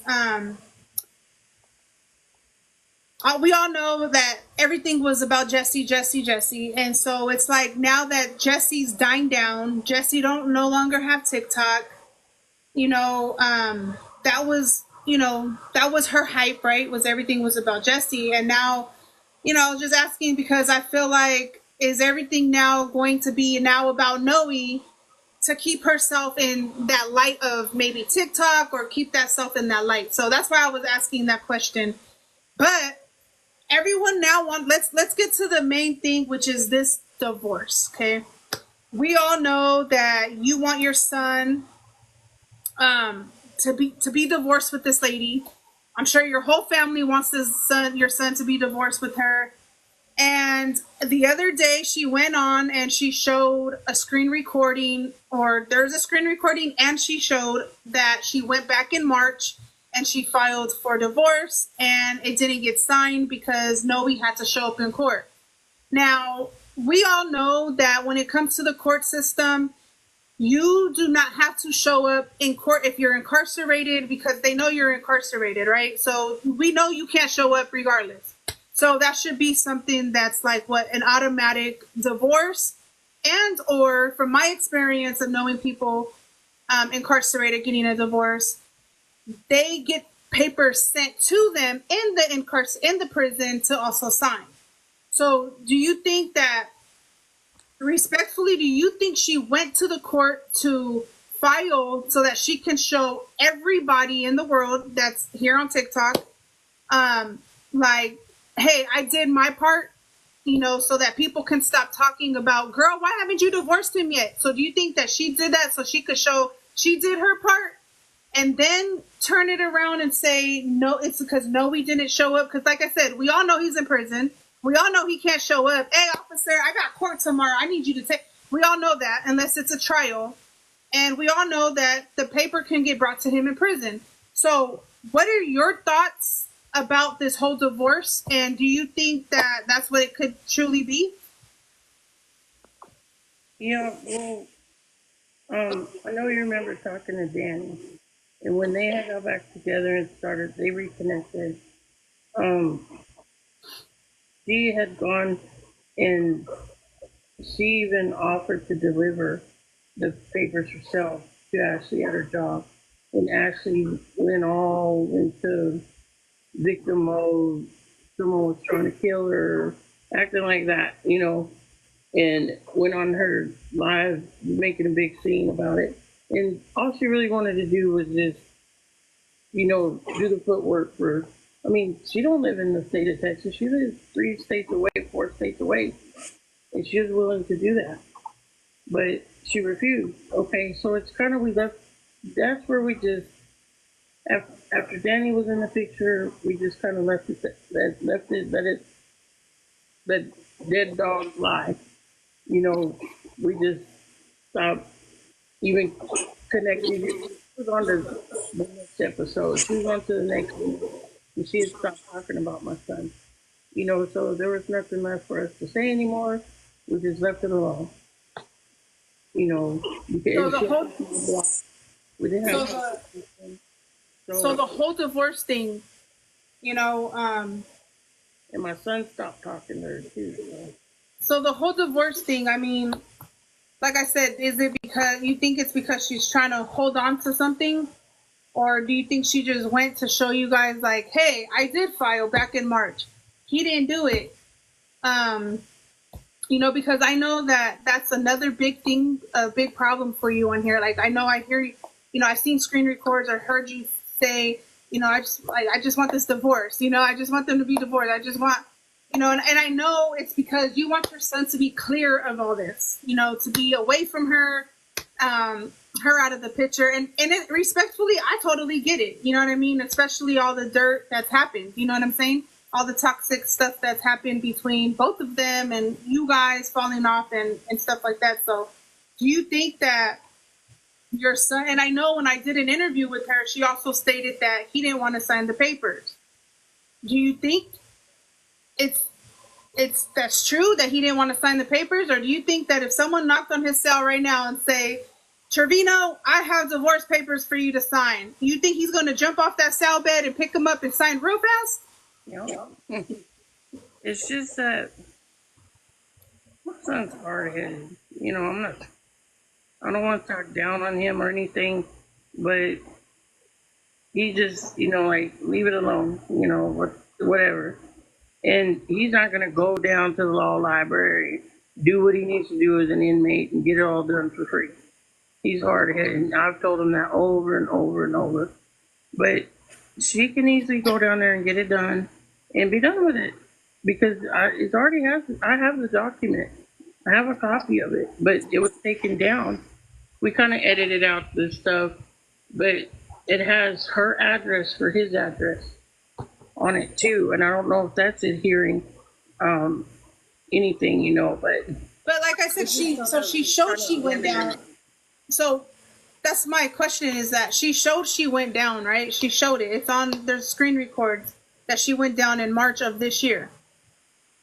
we all know that everything was about Jesse. And so it's like, now that Jesse's dying down, Jesse don't no longer have TikTok. You know, that was her hype, right? Was everything was about Jesse. And now, you know, just asking because I feel like, is everything now going to be now about Noe to keep herself in that light of maybe TikTok, or keep that self in that light? So that's why I was asking that question. But everyone now let's get to the main thing, which is this divorce. Okay, we all know that you want your son to be divorced with this lady. I'm sure your whole family wants your son to be divorced with her. And the other day she went on and she showed a screen recording, or there's a screen recording, and she showed that she went back in March and she filed for divorce, and it didn't get signed because Noe had to show up in court. Now, we all know that when it comes to the court system, you do not have to show up in court if you're incarcerated, because they know you're incarcerated, right? So we know you can't show up regardless. So that should be something that's like an automatic divorce. And, or from my experience of knowing people incarcerated getting a divorce, they get papers sent to them in the prison to also sign. So do you think that, respectfully, do you think she went to the court to file so that she can show everybody in the world that's here on TikTok, like, hey, I did my part, so that people can stop talking about, girl, why haven't you divorced him yet? So do you think that she did that so she could show she did her part, and then turn it around and say, no, it's because Noe didn't show up? Because like I said, we all know he's in prison. We all know he can't show up. Hey, officer, I got court tomorrow. I need you to take. We all know that, unless it's a trial. And we all know that the paper can get brought to him in prison. So what are your thoughts about this whole divorce? And do you think that that's what it could truly be? Yeah, well, I know you remember talking to Danny, and when they had got back together and they reconnected. She had gone and she even offered to deliver the papers herself to Ashley at her job. And Ashley went all into victim mode. Someone was trying to kill her, acting like that, and went on her live making a big scene about it. And all she really wanted to do was just, do the footwork for, I mean, she don't live in the state of Texas. She lives 3 states away, 4 states away. And she was willing to do that. But she refused. Okay, so it's kind of, that's where we just, after Danny was in the picture, we just kind of let dead dogs lie. We just stopped even connecting. She was on the next episode. She was on to the next one. And she had stopped talking about my son. So there was nothing left for us to say anymore. We just left it alone. We didn't have so the whole divorce thing, and my son stopped talking to her too. So the whole divorce thing, I mean, like I said, is it because you think it's because she's trying to hold on to something? Or do you think she just went to show you guys, like, hey, I did file back in March. He didn't do it. Because I know that that's another big thing, a big problem for you on here. Like, I know I hear you, I've seen screen records or heard you say, I just want this divorce. I just want them to be divorced. I just want, and I know it's because you want your son to be clear of all this, to be away from her, her out of the picture. And respectfully, I totally get it. You know what I mean? Especially all the dirt that's happened. You know what I'm saying? All the toxic stuff that's happened between both of them and you guys falling off and stuff like that. So do you think that your son, and I know when I did an interview with her, she also stated that he didn't want to sign the papers. Do you think that's true, that he didn't want to sign the papers? Or do you think that if someone knocked on his cell right now and say, Trevino, I have divorce papers for you to sign, you think he's going to jump off that cell bed and pick them up and sign real fast? It's just that my son's hard-headed. I don't want to talk down on him or anything, but he just, leave it alone, whatever. And he's not going to go down to the law library, do what he needs to do as an inmate, and get it all done for free. He's hard-headed, and I've told him that over and over and over. But she can easily go down there and get it done and be done with it, because I have the document. I have a copy of it, but it was taken down. We kind of edited out this stuff, but it has her address for his address on it too, and I don't know if that's adhering anything, but like I said, she showed she went down. So that's my question, is that she showed she went down, right? She showed it. It's on, there's screen records that she went down in March of this year.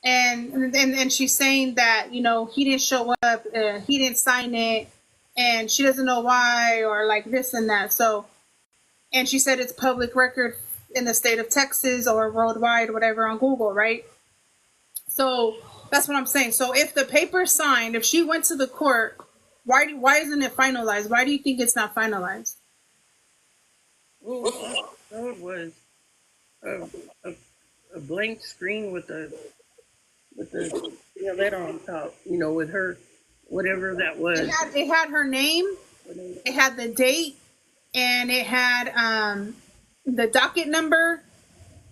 And she's saying that, he didn't show up, he didn't sign it, and she doesn't know why, or like this and that. So, and she said it's public record in the state of Texas or worldwide, whatever, on Google, right? So that's what I'm saying. So if the paper's signed, if she went to the court, why isn't it finalized? Why do you think it's not finalized? showed was a, a, a blank screen with the letter on top. You know, with her whatever that was. It had her name, it had the date, and it had the docket number,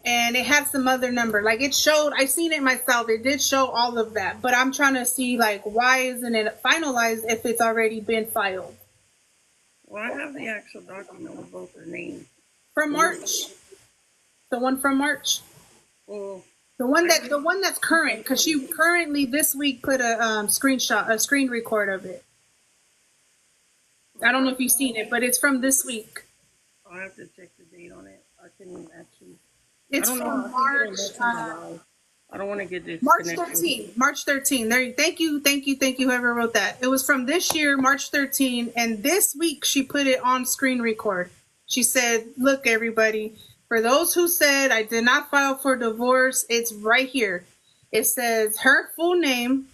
and it had some other number. Like it showed, I seen it myself. It did show all of that, but I'm trying to see like why isn't it finalized if it's already been filed Well, I have the actual document with both their names. from March. The one from March. Well, The one that's current, because she currently this week put a screen record of it. I don't know if you've seen it, but it's from this week. I'll have to check the date on it. I can actually. It's from March. I don't want to get this. March 13. March 13. There. Thank you. Whoever wrote that. It was from this year, March 13, and this week she put it on screen record. She said, "Look, everybody. For those who said I did not file for divorce, it's right here. It says her full name.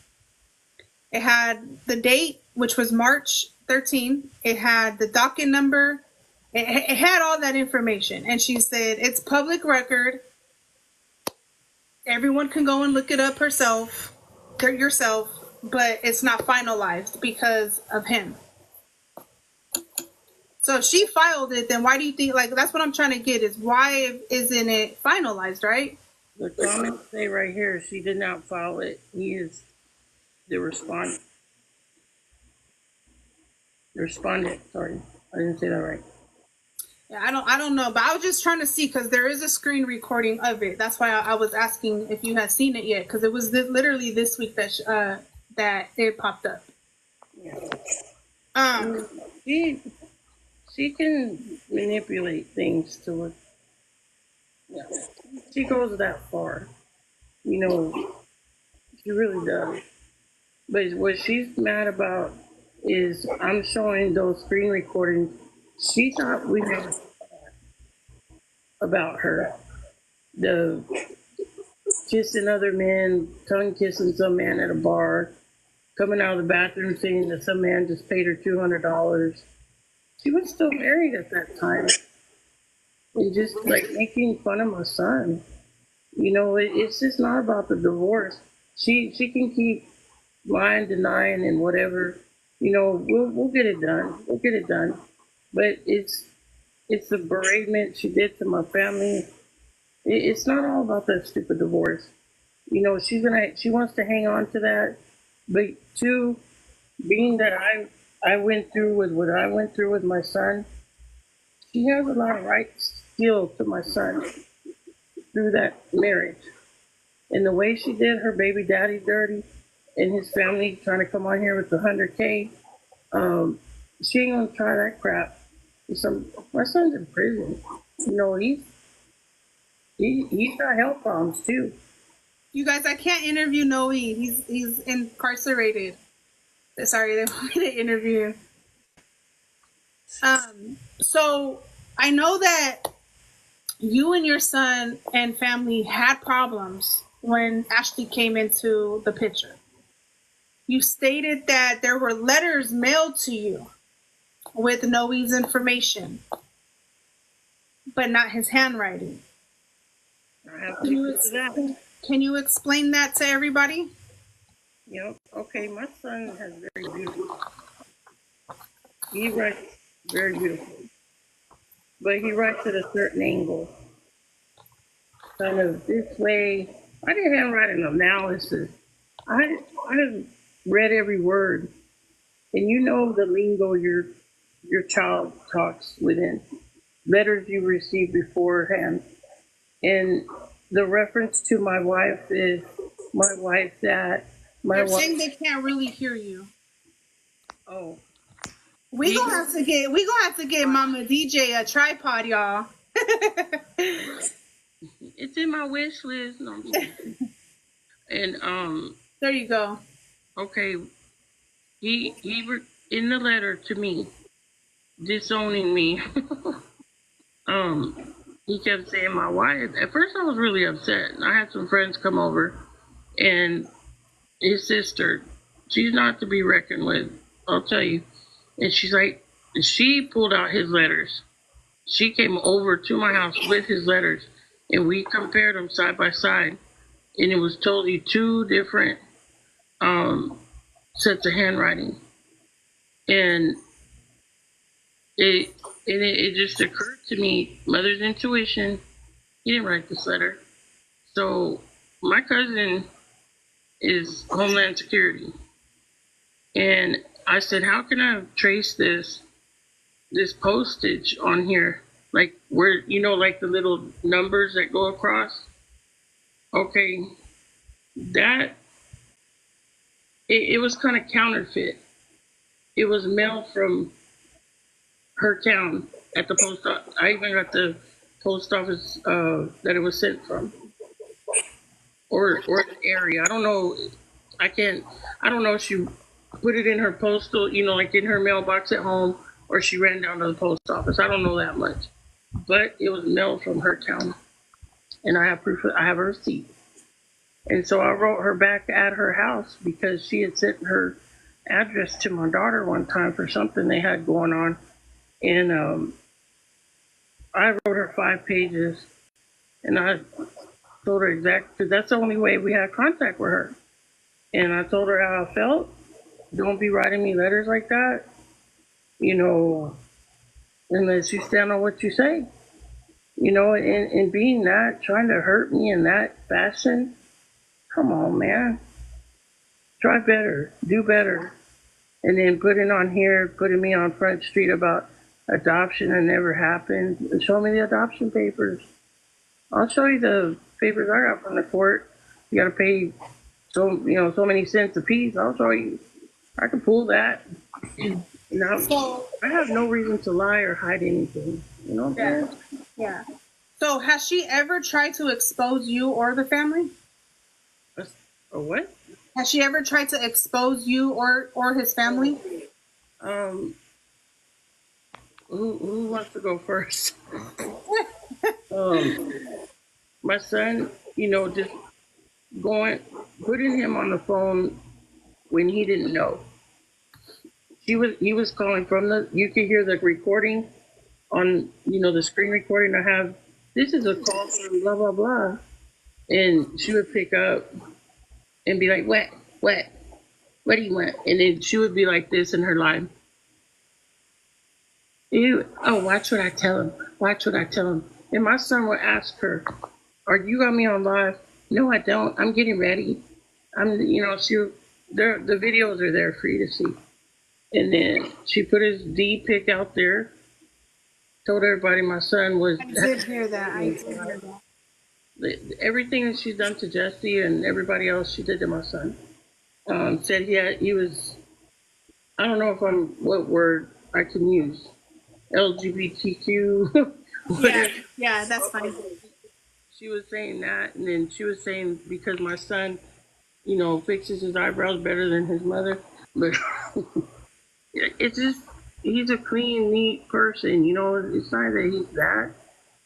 It had the date, which was March 13. It had the docket number. It had all that information. And she said, it's public record. Everyone can go and look it up yourself, but it's not finalized because of him. So if she filed it, then why do you think, like, that's what I'm trying to get is why isn't it finalized, right? The comments say right here, she did not file it. He is the respondent. Sorry, I didn't say that right. Yeah, I don't know, but I was just trying to see because there is a screen recording of it. That's why I was asking if you had seen it yet, because it was literally this week that that it popped up. Yeah. She can manipulate things to it. Yeah. She goes that far. You know, she really does. But what she's mad about is I'm showing those screen recordings. She thought we never about her. The kissing other men, tongue kissing some man at a bar, coming out of the bathroom saying that some man just paid her $200. She was still married at that time. And just like making fun of my son. You know, it's just not about the divorce. She can keep lying, denying, and whatever. You know, we'll get it done. We'll get it done. But it's the bereavement she did to my family. It's not all about that stupid divorce. You know, she wants to hang on to that. But two, being that I went through with what I went through with my son, she has a lot of rights still to my son through that marriage. And the way she did her baby daddy dirty and his family trying to come on here with the 100K, she ain't gonna try that crap. My son's in prison. You know, he's got health problems too. You guys, I can't interview Noe. He's incarcerated. Sorry, they want me to interview him. So I know that you and your son and family had problems when Ashley came into the picture. You stated that there were letters mailed to you with Noe's information, but not his handwriting. Can you explain that to everybody? Yep. Okay, my son has very beautiful. He writes very beautiful. But he writes at a certain angle. Kind of this way. I did handwriting analysis. I have read every word. And you know the lingo your child talks within. Letters you receive beforehand. And the reference to my wife is my wife that They're saying they can't really hear you. Oh. We gonna have to get Mama DJ a tripod, y'all. It's in my wish list. No, I'm kidding. And there you go. Okay, he in the letter to me, disowning me. He kept saying my wife. At first, I was really upset. I had some friends come over, and his sister, she's not to be reckoned with. I'll tell you. And she's like, she pulled out his letters She came over to my house with his letters, and we compared them side by side, and it was totally two different um, sets of handwriting, and it it just occurred to me, mother's intuition. He didn't write this letter, so my cousin is Homeland Security, and I said, how can I trace this postage on here? Like where like the little numbers that go across. Okay, that it was kind of counterfeit. It was mailed from her town at the post office. I even got the post office that it was sent from, or the area. I don't know. I can't. I don't know if she put it in her postal, like in her mailbox at home, or she ran down to the post office. I don't know that much, but it was mailed from her town, and I have proof. I have a receipt. And so I wrote her back at her house because she had sent her address to my daughter one time for something they had going on. And I wrote her 5 pages, and I told her exactly, because that's the only way we had contact with her. And I told her how I felt. Don't be writing me letters like that, unless you stand on what you say. And being that, trying to hurt me in that fashion, come on, man. Try better, do better. And then putting me on Front Street about adoption that never happened. And show me the adoption papers. I'll show you the papers I got from the court. You got to pay so many cents a piece. I'll show you. I can pull that. Now, So, I have no reason to lie or hide anything. You know what I'm saying? yeah. So has she ever tried to expose you or the family? A what? Has she ever tried to expose you or his family? Um, who wants to go first? um, my son, just putting him on the phone when he didn't know. He was calling from you could hear the recording on, the screen recording I have. This is a call from blah, blah, blah. And she would pick up and be like, what do you want? And then she would be like this in her life. Watch what I tell him. Watch what I tell him. And my son would ask her, are you got me on live? No, I don't. I'm getting ready. The videos are there for you to see. And then she put his D pic out there, told everybody my son was. I did hear that. I did hear that. Everything that she's done to Jesse and everybody else, she did to my son. Said he was, I don't know what word I can use, LGBTQ. Yeah, that's fine. She was saying that, and then she was saying because my son, fixes his eyebrows better than his mother, but it's just he's a clean, neat person. It's not that he's that.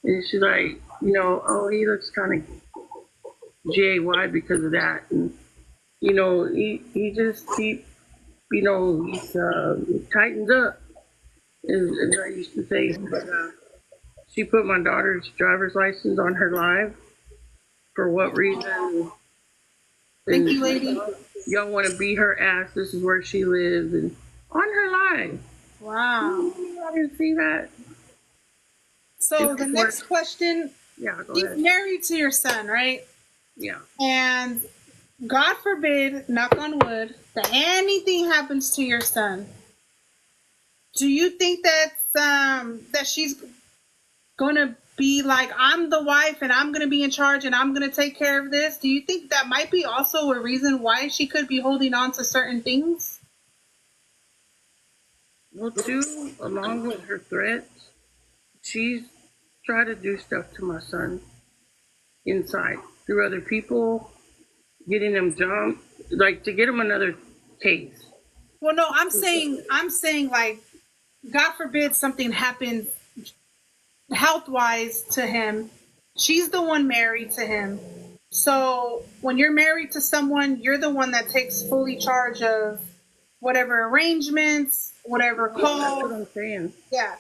And she's like, he looks kind of jay because of that, and he just he tightens up, as I used to say. But she put my daughter's driver's license on her live. For what reason? Thank you, lady. Y'all want to beat her ass. This is where she lives, and on her live. Wow. I didn't see that. So the next question. Yeah, go He's ahead. married to your son, right? Yeah. And God forbid, knock on wood, that anything happens to your son. Do you think that she's gonna be like, I'm the wife and I'm gonna be in charge and I'm gonna take care of this? Do you think that might be also a reason why she could be holding on to certain things? Well, too, along with her threats, she's tried to do stuff to my son inside through other people, getting him jumped, like to get him another case. Well, no, I'm saying like, God forbid something happens health-wise to him. She's the one married to him. So when you're married to someone, you're the one that takes fully charge of whatever arrangements, whatever calls. That's what I'm saying. Yeah.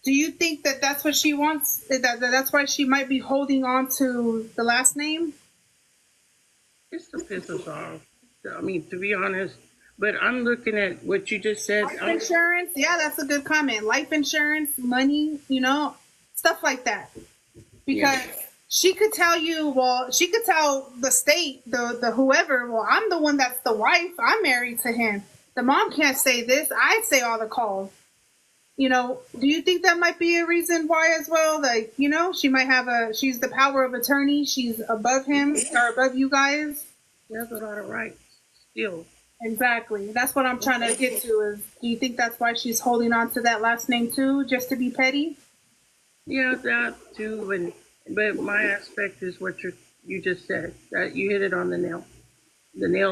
Do you think that that's what she wants? That's why she might be holding on to the last name? Just to piss us off. I mean, to be honest, but I'm looking at what you just said. Life insurance? Yeah, that's a good comment. Life insurance, money, stuff like that. Yeah. Because she could tell you, well, she could tell the state, the whoever, well, I'm the one that's the wife. I'm married to him. The mom can't say this. I say all the calls. Do you think that might be a reason why as well? Like, she might have she's the power of attorney. She's above him or above you guys. She has a lot of rights still. Exactly. That's what I'm trying to get to is, do you think that's why she's holding on to that last name too, just to be petty? Yeah, that too. But my aspect is what you just said. That you hit it on the nail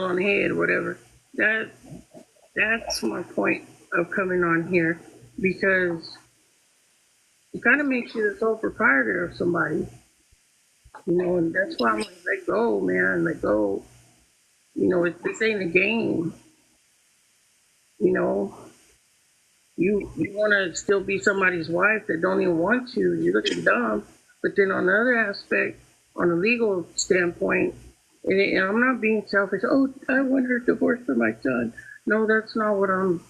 on the head, whatever. That's my point of coming on here, because it kind of makes you the sole proprietor of somebody, and that's why I'm like, let go, man, let go. This ain't a game. You know, you want to still be somebody's wife that don't even want you. You're looking dumb. But then on the other aspect, on a legal standpoint, and I'm not being selfish. Oh, I want her divorced for my son. No, that's not what I'm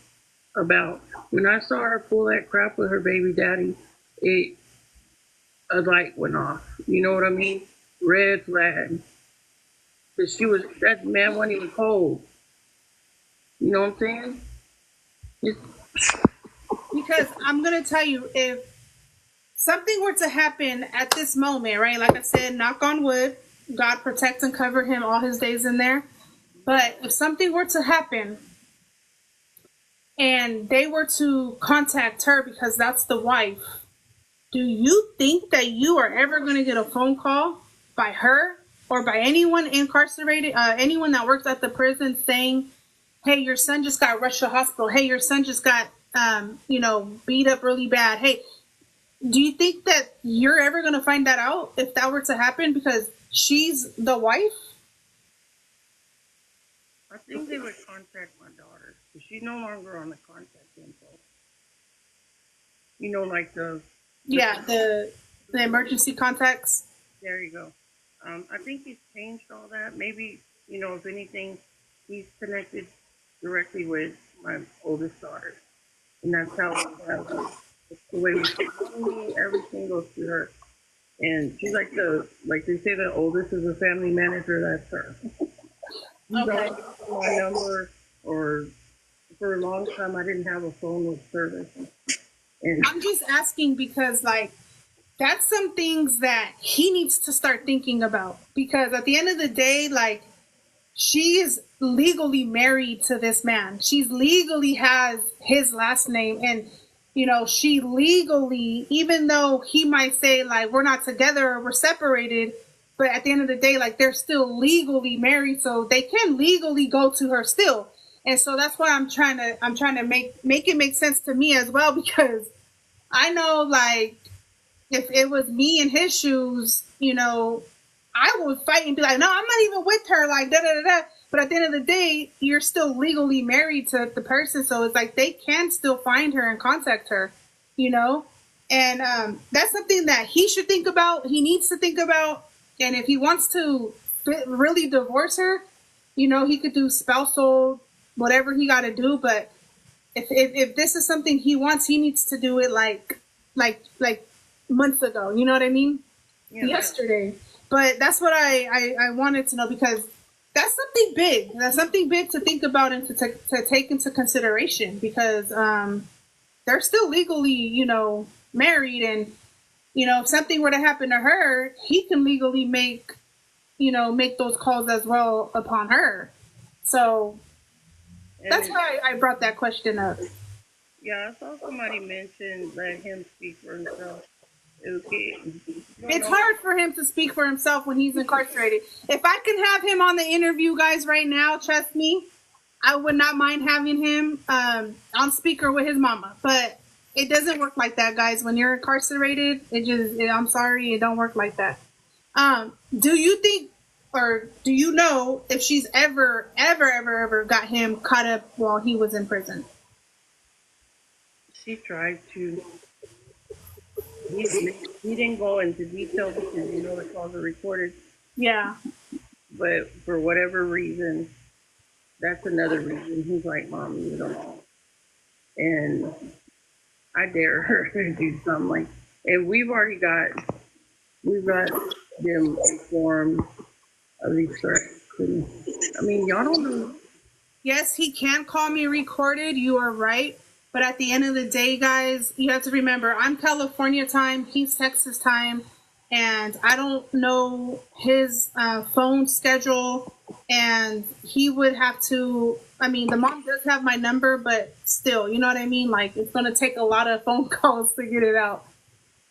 about. When I saw her pull that crap with her baby daddy, a light went off. You know what I mean? Red flag. Because that man wasn't even cold. You know what I'm saying? Because I'm going to tell you, if something were to happen at this moment, right? Like I said, knock on wood, God protect and cover him all his days in there. But if something were to happen and they were to contact her because that's the wife, do you think that you are ever going to get a phone call by her or by anyone incarcerated, anyone that works at the prison saying, hey, your son just got rushed to the hospital. Hey, your son just got, beat up really bad. Hey, do you think that you're ever going to find that out if that were to happen because she's the wife? I think they would contact my daughter, because she's no longer on the contact info. Like the emergency contacts. There you go. I think he's changed all that. Maybe, if anything, he's connected directly with my oldest daughter. And that's how we have the way we communicate. Everything goes through her. And she's like they say, the oldest is a family manager. That's her. Okay. My number, or for a long time, I didn't have a phone with service. And I'm just asking because, that's some things that he needs to start thinking about. Because at the end of the day, she is legally married to this man. She's legally has his last name. And, she legally, even though he might say, we're not together or we're separated, but at the end of the day, they're still legally married. So they can legally go to her still. And so that's why I'm trying to make it make sense to me as well, because I know, if it was me in his shoes, I would fight and be like, no, I'm not even with her, da da da da. But at the end of the day, you're still legally married to the person, so it's they can still find her and contact her, And that's something that he should think about. He needs to think about, and if he wants to really divorce her, he could do spousal, whatever he got to do. But if this is something he wants, he needs to do it like months ago. You know what I mean? Yeah. Yesterday. But that's what I wanted to know, because that's something big. That's something big to think about and to take into consideration, because they're still legally, married, and if something were to happen to her, he can legally make those calls as well upon her. So that's why I brought that question up. Yeah, I saw somebody mention let him speak for himself. It's hard for him to speak for himself when he's incarcerated. If I can have him on the interview, guys, right now, trust me, I would not mind having him on speaker with his mama. But it doesn't work like that, guys. When you're incarcerated, I'm sorry, it don't work like that. Do you think, or do you know if she's ever got him caught up while he was in prison? She tried to. he didn't go into detail because the calls are recorded. Yeah. But for whatever reason, that's another reason he's like, "Mom, you don't know." And I dare her to do something like, and we've got them informed of these threats. And, I mean, y'all don't know. Yes, he can call me recorded. You are right. But at the end of the day, guys, you have to remember I'm California time, he's Texas time, and I don't know his phone schedule. And he would have to, I mean, the mom does have my number, but still, you know what I mean? Like, it's going to take a lot of phone calls to get it out,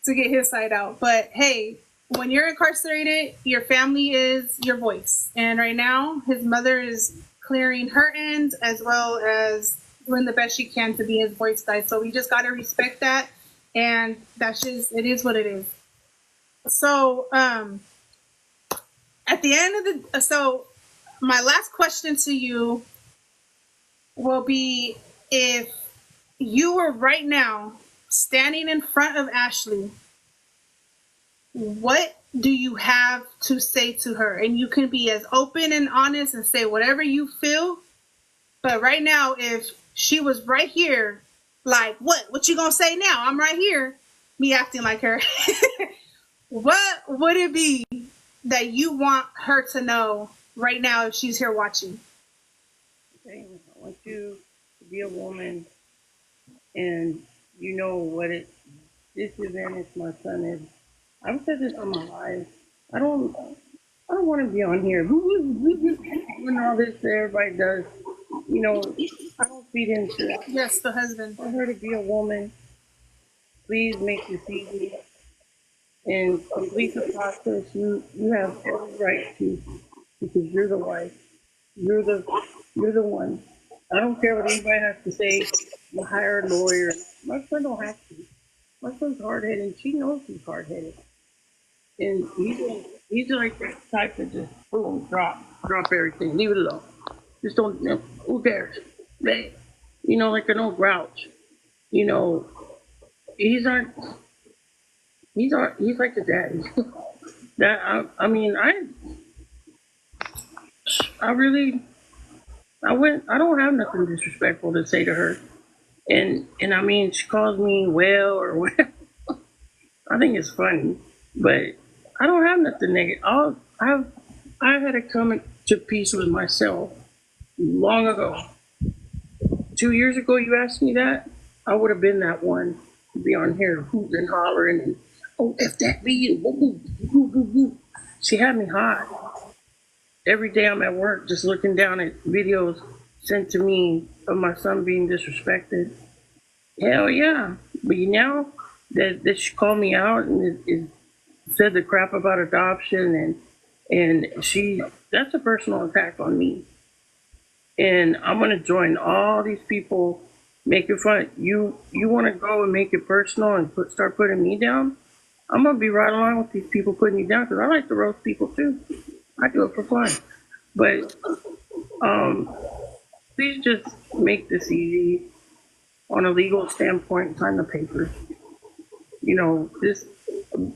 to get his side out. But hey, when you're incarcerated, your family is your voice. And right now, his mother is clearing her end as well as doing the best she can to be his voice, guys. So we just got to respect that. And that's just, it is what it is. So, at the end of so my last question to you will be, if you were right now standing in front of Ashley, what do you have to say to her? And you can be as open and honest and say whatever you feel. But right now, if she was right here, like, what you gonna say now? I'm right here. Me acting like her. What would it be that you want her to know right now if she's here watching? Okay, I want you to be a woman, and you know what it disadvantage my son is. I've said this on my life. I don't I don't want to be on here doing all this that everybody does. You know, I don't feed into it. Yes, the husband. For her to be a woman, please make this easy and complete the process. You have every right to, because you're the wife. You're the you're the one. I don't care what anybody has to say. You hire a lawyer. My son don't have to. My son's hard headed, and she knows he's hard headed. And he's like the type that just boom, drop everything, leave it alone. Just don't. Who cares? Like an old grouch. You know, he's aren't. He's like the daddy. that I mean, I really, I went. I don't have nothing disrespectful to say to her. And I mean, she calls me well or whatever. I think it's funny, but I don't have nothing negative. I had to come to peace with myself long ago. 2 years ago, you asked me that, I would have been that one to be on here hooting and hollering and, oh, if that be and woo, woo, woo, woo, woo. She had me hot. Every day I'm at work just looking down at videos sent to me of my son being disrespected. Hell yeah. But now that she called me out and it said the crap about adoption and that's a personal attack on me. And I'm gonna join all these people making fun. You want to go and make it personal and start putting me down? I'm gonna be right along with these people putting you down because I like to roast people too. I do it for fun. But please just make this easy on a legal standpoint. Sign the papers. This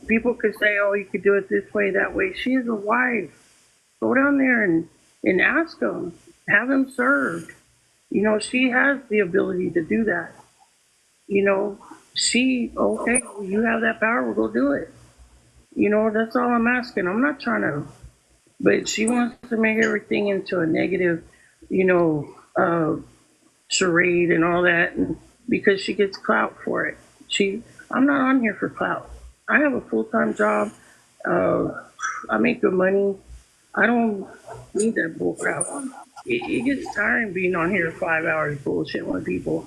people could say, "Oh, you could do it this way, that way." She is a wife. Go down there and ask them. Have them served. She has the ability to do that. Okay, well, you have that power, we'll go do it. That's all I'm asking. I'm not trying to, but she wants to make everything into a negative, charade and all that, and because she gets clout for it. I'm not on here for clout. I have a full-time job. I make good money. I don't need that bull crap. It gets tiring being on here 5 hours bullshit with people.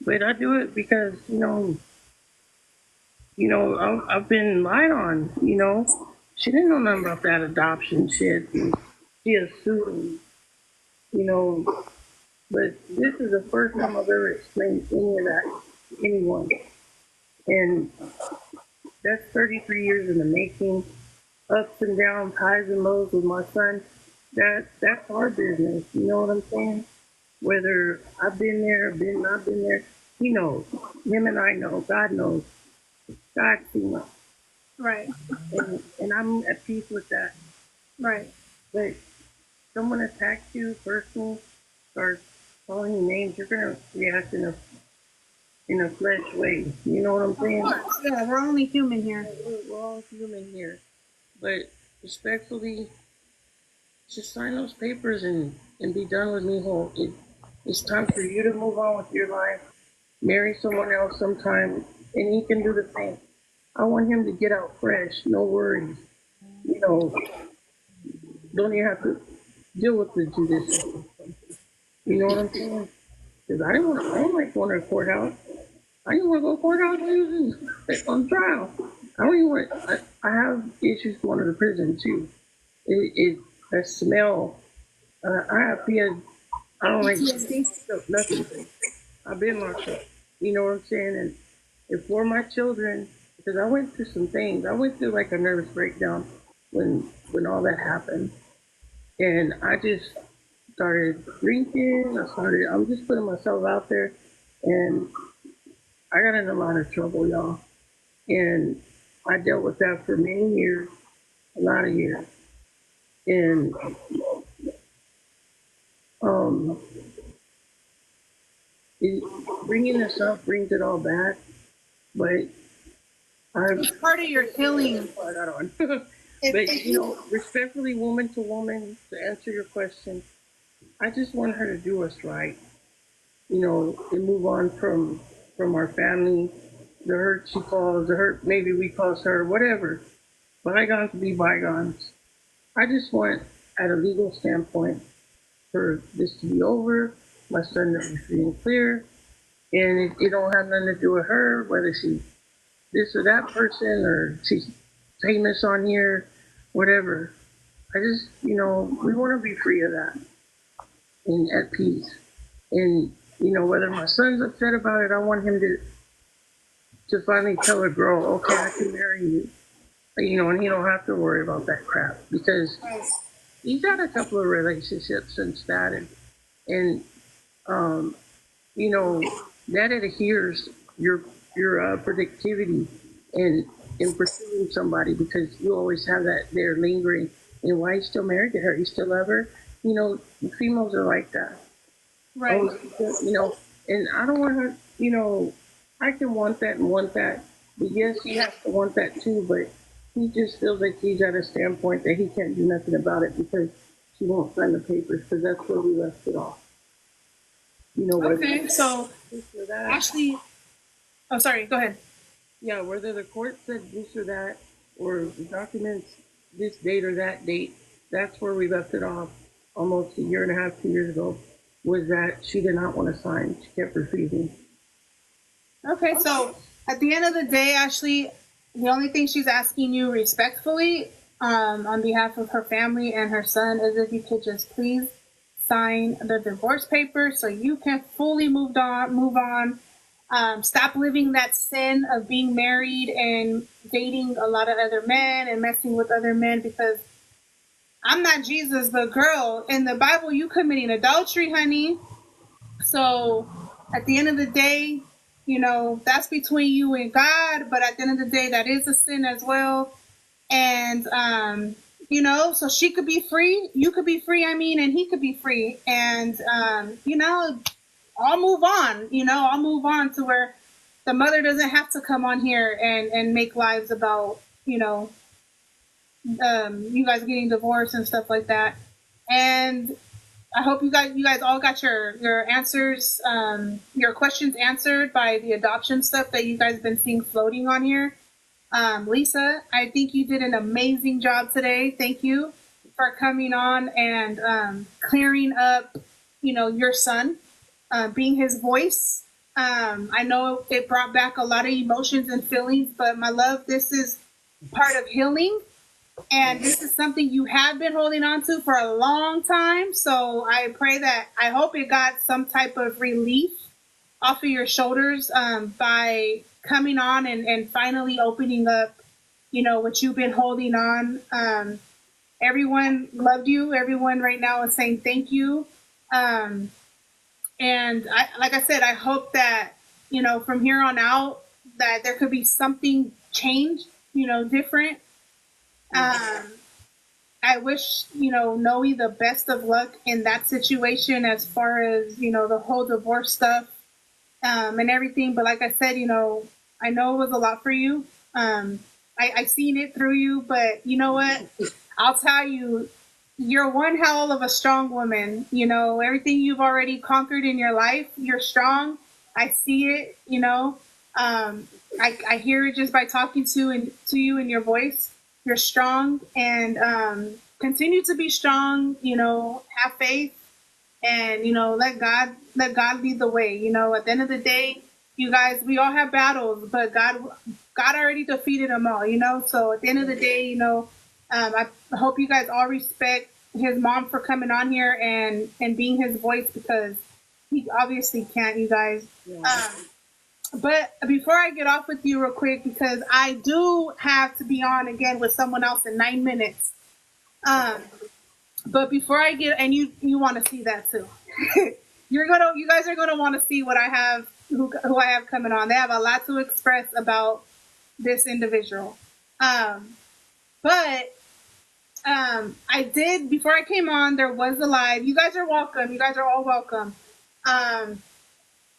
But I do it because, I've been lied on, She didn't know nothing about that adoption shit. And she assumed, you know. But this is the first time I've ever explained any of that to anyone. And that's 33 years in the making, ups and downs, highs and lows with my son. That's our business. You know what I'm saying? Whether I've been there, not been there, he knows. Him and I know. God knows. God FEMA. Right. And I'm at peace with that. Right. But someone attacks you personally, starts calling you names, you're gonna react in a flesh way. You know what I'm Of saying? course. Yeah, we're only human here. We're all human here. But respectfully, just sign those papers and be done with me whole. It's time for you to move on with your life, marry someone else sometime, and he can do the same. I want him to get out fresh, no worries. You know, don't even have to deal with the judicial. You know what I'm saying? Because I don't like going to the courthouse. I didn't want to go to courthouse when he was on trial. I don't even want. I have issues going to the prison too. That smell. I have PTSD. I don't like PTSD. nothing. I've been locked up. You know what I'm saying? And for my children, because I went through some things. I went through like a nervous breakdown when all that happened, and I just started drinking. I'm just putting myself out there, and I got in a lot of trouble, y'all. And I dealt with that for many years, a lot of years. And um, it, bringing this up brings it all back, but I've It's part of your healing. part that on. If, But you know, respectfully, woman to woman, to answer your question, I just want her to do us right. You know, and move on from our family, the hurt she caused, the hurt maybe we caused her, whatever. Bygones be bygones. I just want, at a legal standpoint, for this to be over. My son to be free and clear, and it don't have nothing to do with her, whether she's this or that person or she's famous on here, whatever. I just, you know, we want to be free of that and at peace. And you know, whether my son's upset about it, I want him to finally tell a girl, okay, I can marry you. You know, and he don't have to worry about that crap because he's had a couple of relationships since that, and um, you know, that adheres your productivity and in pursuing somebody because you always have that there lingering. And why you still married to her? You still love her? You know, females are like that. right. Oh, you know, and I don't want her. You know, I can want that, but yes, he has to want that too. But he just feels like he's at a standpoint that he can't do nothing about it because she won't sign the papers because that's where we left it off. You know, whether Okay. So this or that. Ashley, oh, sorry. Go ahead. Yeah, whether the court said this or that, or the documents this date or that date, that's where we left it off almost a year and a half, 2 years ago, was that she did not want to sign. She kept refusing. Okay. So at the end of the day, Ashley, the only thing she's asking you respectfully, on behalf of her family and her son, is if you could just please sign the divorce papers so you can fully move on. Stop living that sin of being married and dating a lot of other men and messing with other men because I'm not Jesus, but girl, in the Bible, you committing adultery, honey. So at the end of the day, you know, that's between you and God, but at the end of the day, that is a sin as well. And, you know, so she could be free, you could be free, I mean, and he could be free. And, you know, I'll move on, you know, I'll move on to where the mother doesn't have to come on here and make lives about, you know, you guys getting divorced and stuff like that. And I hope you guys all got your answers, your questions answered by the adoption stuff that you guys been seeing floating on here. Lisa, I think you did an amazing job today. Thank you for coming on and clearing up, you know, your son, being his voice. I know it brought back a lot of emotions and feelings, but my love, this is part of healing. And this is something you have been holding on to for a long time. So I hope it got some type of relief off of your shoulders by coming on and finally opening up, you know, what you've been holding on. Everyone loved you. Everyone right now is saying thank you. And like I said, I hope that, you know, from here on out, that there could be something changed, different. I wish, Noe the best of luck in that situation as far as, the whole divorce stuff and everything. But like I said, I know it was a lot for you. I seen it through you, but you know what? I'll tell you, you're one hell of a strong woman. Everything you've already conquered in your life, you're strong. I see it, I hear it just by talking to you in your voice. You're strong, and continue to be strong, have faith, and, let God lead the way. At the end of the day, you guys, we all have battles, but God already defeated them all, so at the end of the day, I hope you guys all respect his mom for coming on here and being his voice, because he obviously can't, you guys. Yeah. But before I get off with you real quick, because I do have to be on again with someone else in 9 minutes. But before I get, and you want to see that too. You guys are gonna want to see what I have, who I have coming on. They have a lot to express about this individual. But I did, before I came on, there was a live. You guys are welcome. You guys are all welcome.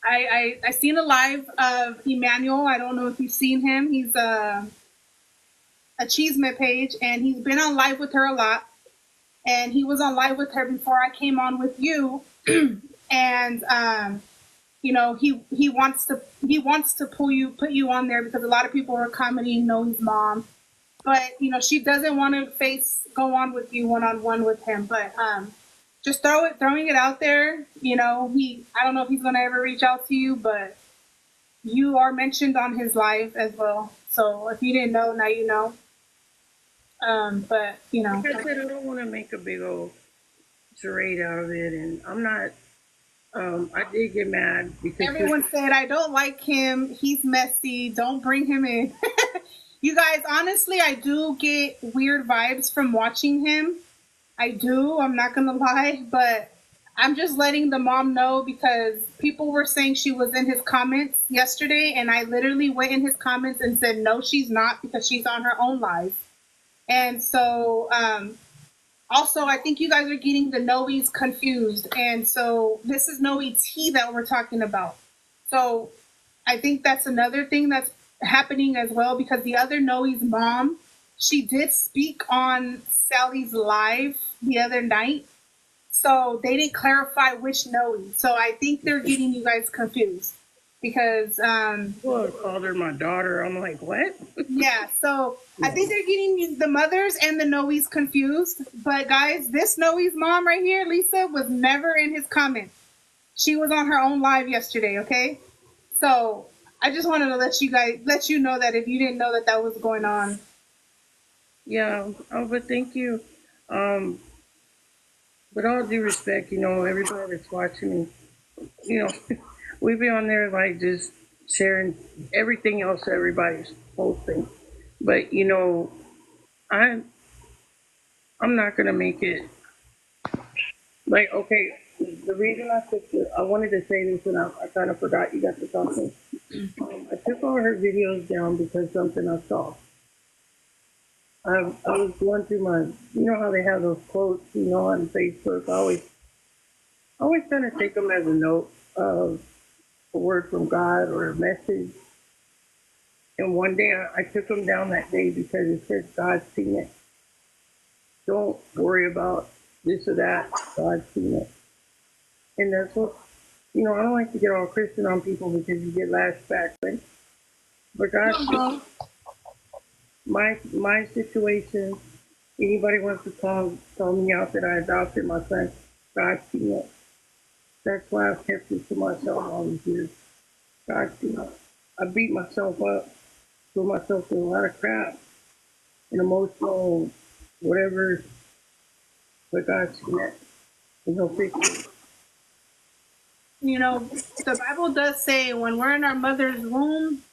I seen a live of Emmanuel. I don't know if you've seen him. He's a Cheesemate page, and he's been on live with her a lot. And he was on live with her before I came on with you. And he wants to put you on there because a lot of people are commenting Noe's mom, but she doesn't want to go on with you one-on-one with him. But just throwing it out there. I don't know if he's gonna ever reach out to you, but you are mentioned on his live as well. So if you didn't know, now you know. But like I said, I don't want to make a big old charade out of it, and I'm not. I did get mad because everyone said I don't like him. He's messy. Don't bring him in. You guys, honestly, I do get weird vibes from watching him. I do. I'm not gonna lie, but I'm just letting the mom know because people were saying she was in his comments yesterday, and I literally went in his comments and said no, she's not, because she's on her own live. And so, also, I think you guys are getting the Noe's confused. And so this is Noe T that we're talking about. So I think that's another thing that's happening as well, because the other Noe's mom, she did speak on Sally's live the other night. So they didn't clarify which Noe. So I think they're getting you guys confused because well, I called her my daughter. I'm like, what? Yeah, so I think they're getting the mothers and the Noe's confused. But guys, this Noe's mom right here, Lisa, was never in his comments. She was on her own live yesterday, okay? So I just wanted to let you know that if you didn't know that was going on. Yeah, but thank you. But all due respect, everybody that's watching me, we be on there like just sharing everything else everybody's posting. But I'm not gonna make it like, okay, the reason I wanted to say this and I kind of forgot you got to talking. I took all her videos down because something I saw. I was going through how they have those quotes, on Facebook. I always kind of take them as a note of a word from God or a message. And one day I took them down that day because it says God's seen it. Don't worry about this or that. God's seen it. And that's what, I don't like to get all Christian on people because you get lashed back. But God's seen it. My situation, anybody wants to call me out that I adopted my son, God's seen it. That's why I've kept it to myself all these years. God's seen it. I beat myself up, put myself through a lot of crap, and emotional, whatever, but God's seen it. And He'll fix it. The Bible does say when we're in our mother's womb,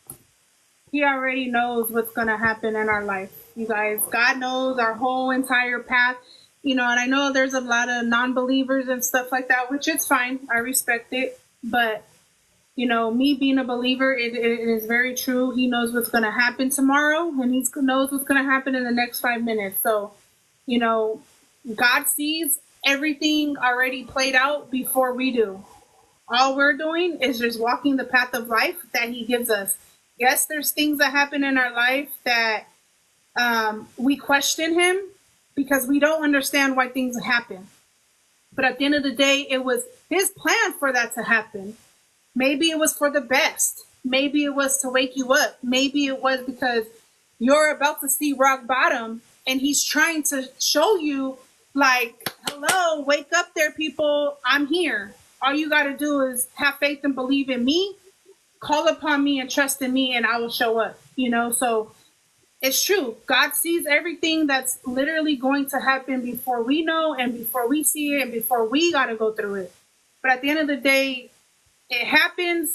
He already knows what's going to happen in our life. You guys, God knows our whole entire path. And I know there's a lot of non-believers and stuff like that, which is fine. I respect it. But, Me being a believer, it is very true. He knows what's going to happen tomorrow, and he knows what's going to happen in the next 5 minutes. So, God sees everything already played out before we do. All we're doing is just walking the path of life that he gives us. Yes, there's things that happen in our life that we question him because we don't understand why things happen. But at the end of the day, it was his plan for that to happen. Maybe it was for the best. Maybe it was to wake you up. Maybe it was because you're about to see rock bottom and he's trying to show you, like, hello, wake up there, people. I'm here. All you got to do is have faith and believe in me, call upon me and trust in me, and I will show up. So it's true. God sees everything that's literally going to happen before we know and before we see it and before we got to go through it. But at the end of the day, it happens,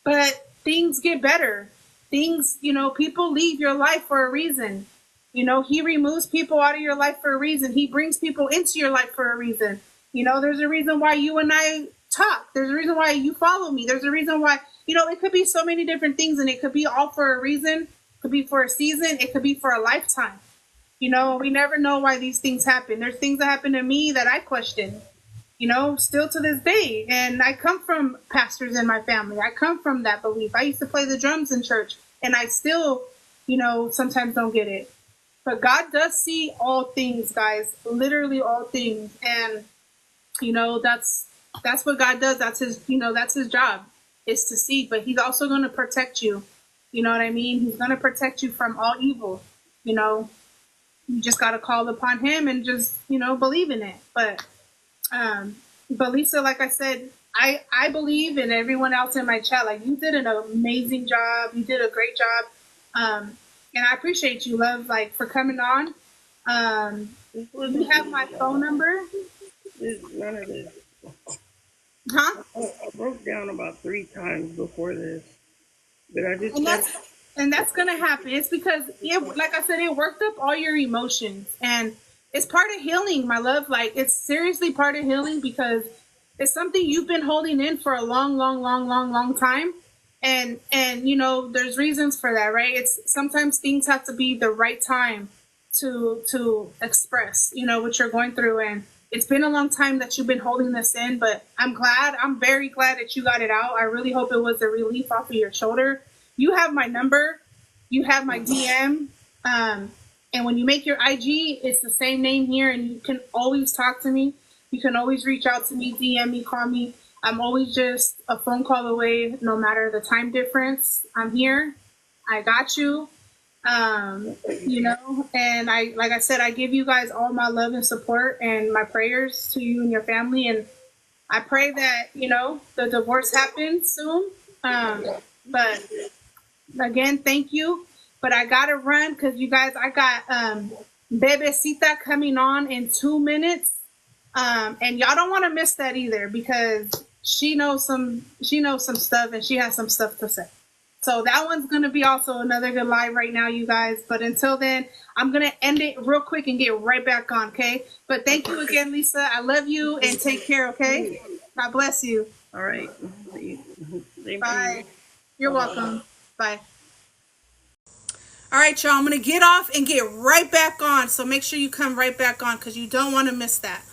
but things get better. People leave your life for a reason. He removes people out of your life for a reason. He brings people into your life for a reason. There's a reason why you and I talk. There's a reason why you follow me. There's a reason why, it could be so many different things, and it could be all for a reason. It could be for a season. It could be for a lifetime. We never know why these things happen. There's things that happen to me that I question, still to this day. And I come from pastors in my family. I come from that belief. I used to play the drums in church, and I still, sometimes don't get it. But God does see all things, guys, literally all things. And, that's what God does. That's his job, is to see. But he's also going to protect you. You know what I mean? He's going to protect you from all evil. You just got to call upon him and just, believe in it. But Lisa, like I said, I believe in everyone else in my chat. Like, you did an amazing job. You did a great job. And I appreciate you, love, like, for coming on. You have my phone number. None of this. Huh? I broke down about 3 times before this, but I just and that's gonna happen. It's because like I said, it worked up all your emotions, and it's part of healing, my love. Like, it's seriously part of healing, because it's something you've been holding in for a long time. And there's reasons for that, right? It's sometimes things have to be the right time to express, what you're going through. And it's been a long time that you've been holding this in, but I'm very glad that you got it out. I really hope it was a relief off of your shoulder. You have my number, you have my DM, and when you make your IG, it's the same name here, and you can always talk to me. You can always reach out to me, DM me, call me. I'm always just a phone call away, no matter the time difference. I'm here. I got you. And like I said, I give you guys all my love and support and my prayers to you and your family. And I pray that, the divorce happens soon. But again, thank you. But I got to run because, you guys, I got Bebecita coming on in 2 minutes. And y'all don't want to miss that either, because she knows some stuff, and she has some stuff to say. So that one's going to be also another good live right now, you guys. But until then, I'm going to end it real quick and get right back on, okay? But thank you again, Lisa. I love you, and take care, okay? God bless you. All right. Bye. You're welcome. Bye. All right, y'all. I'm going to get off and get right back on. So make sure you come right back on, because you don't want to miss that.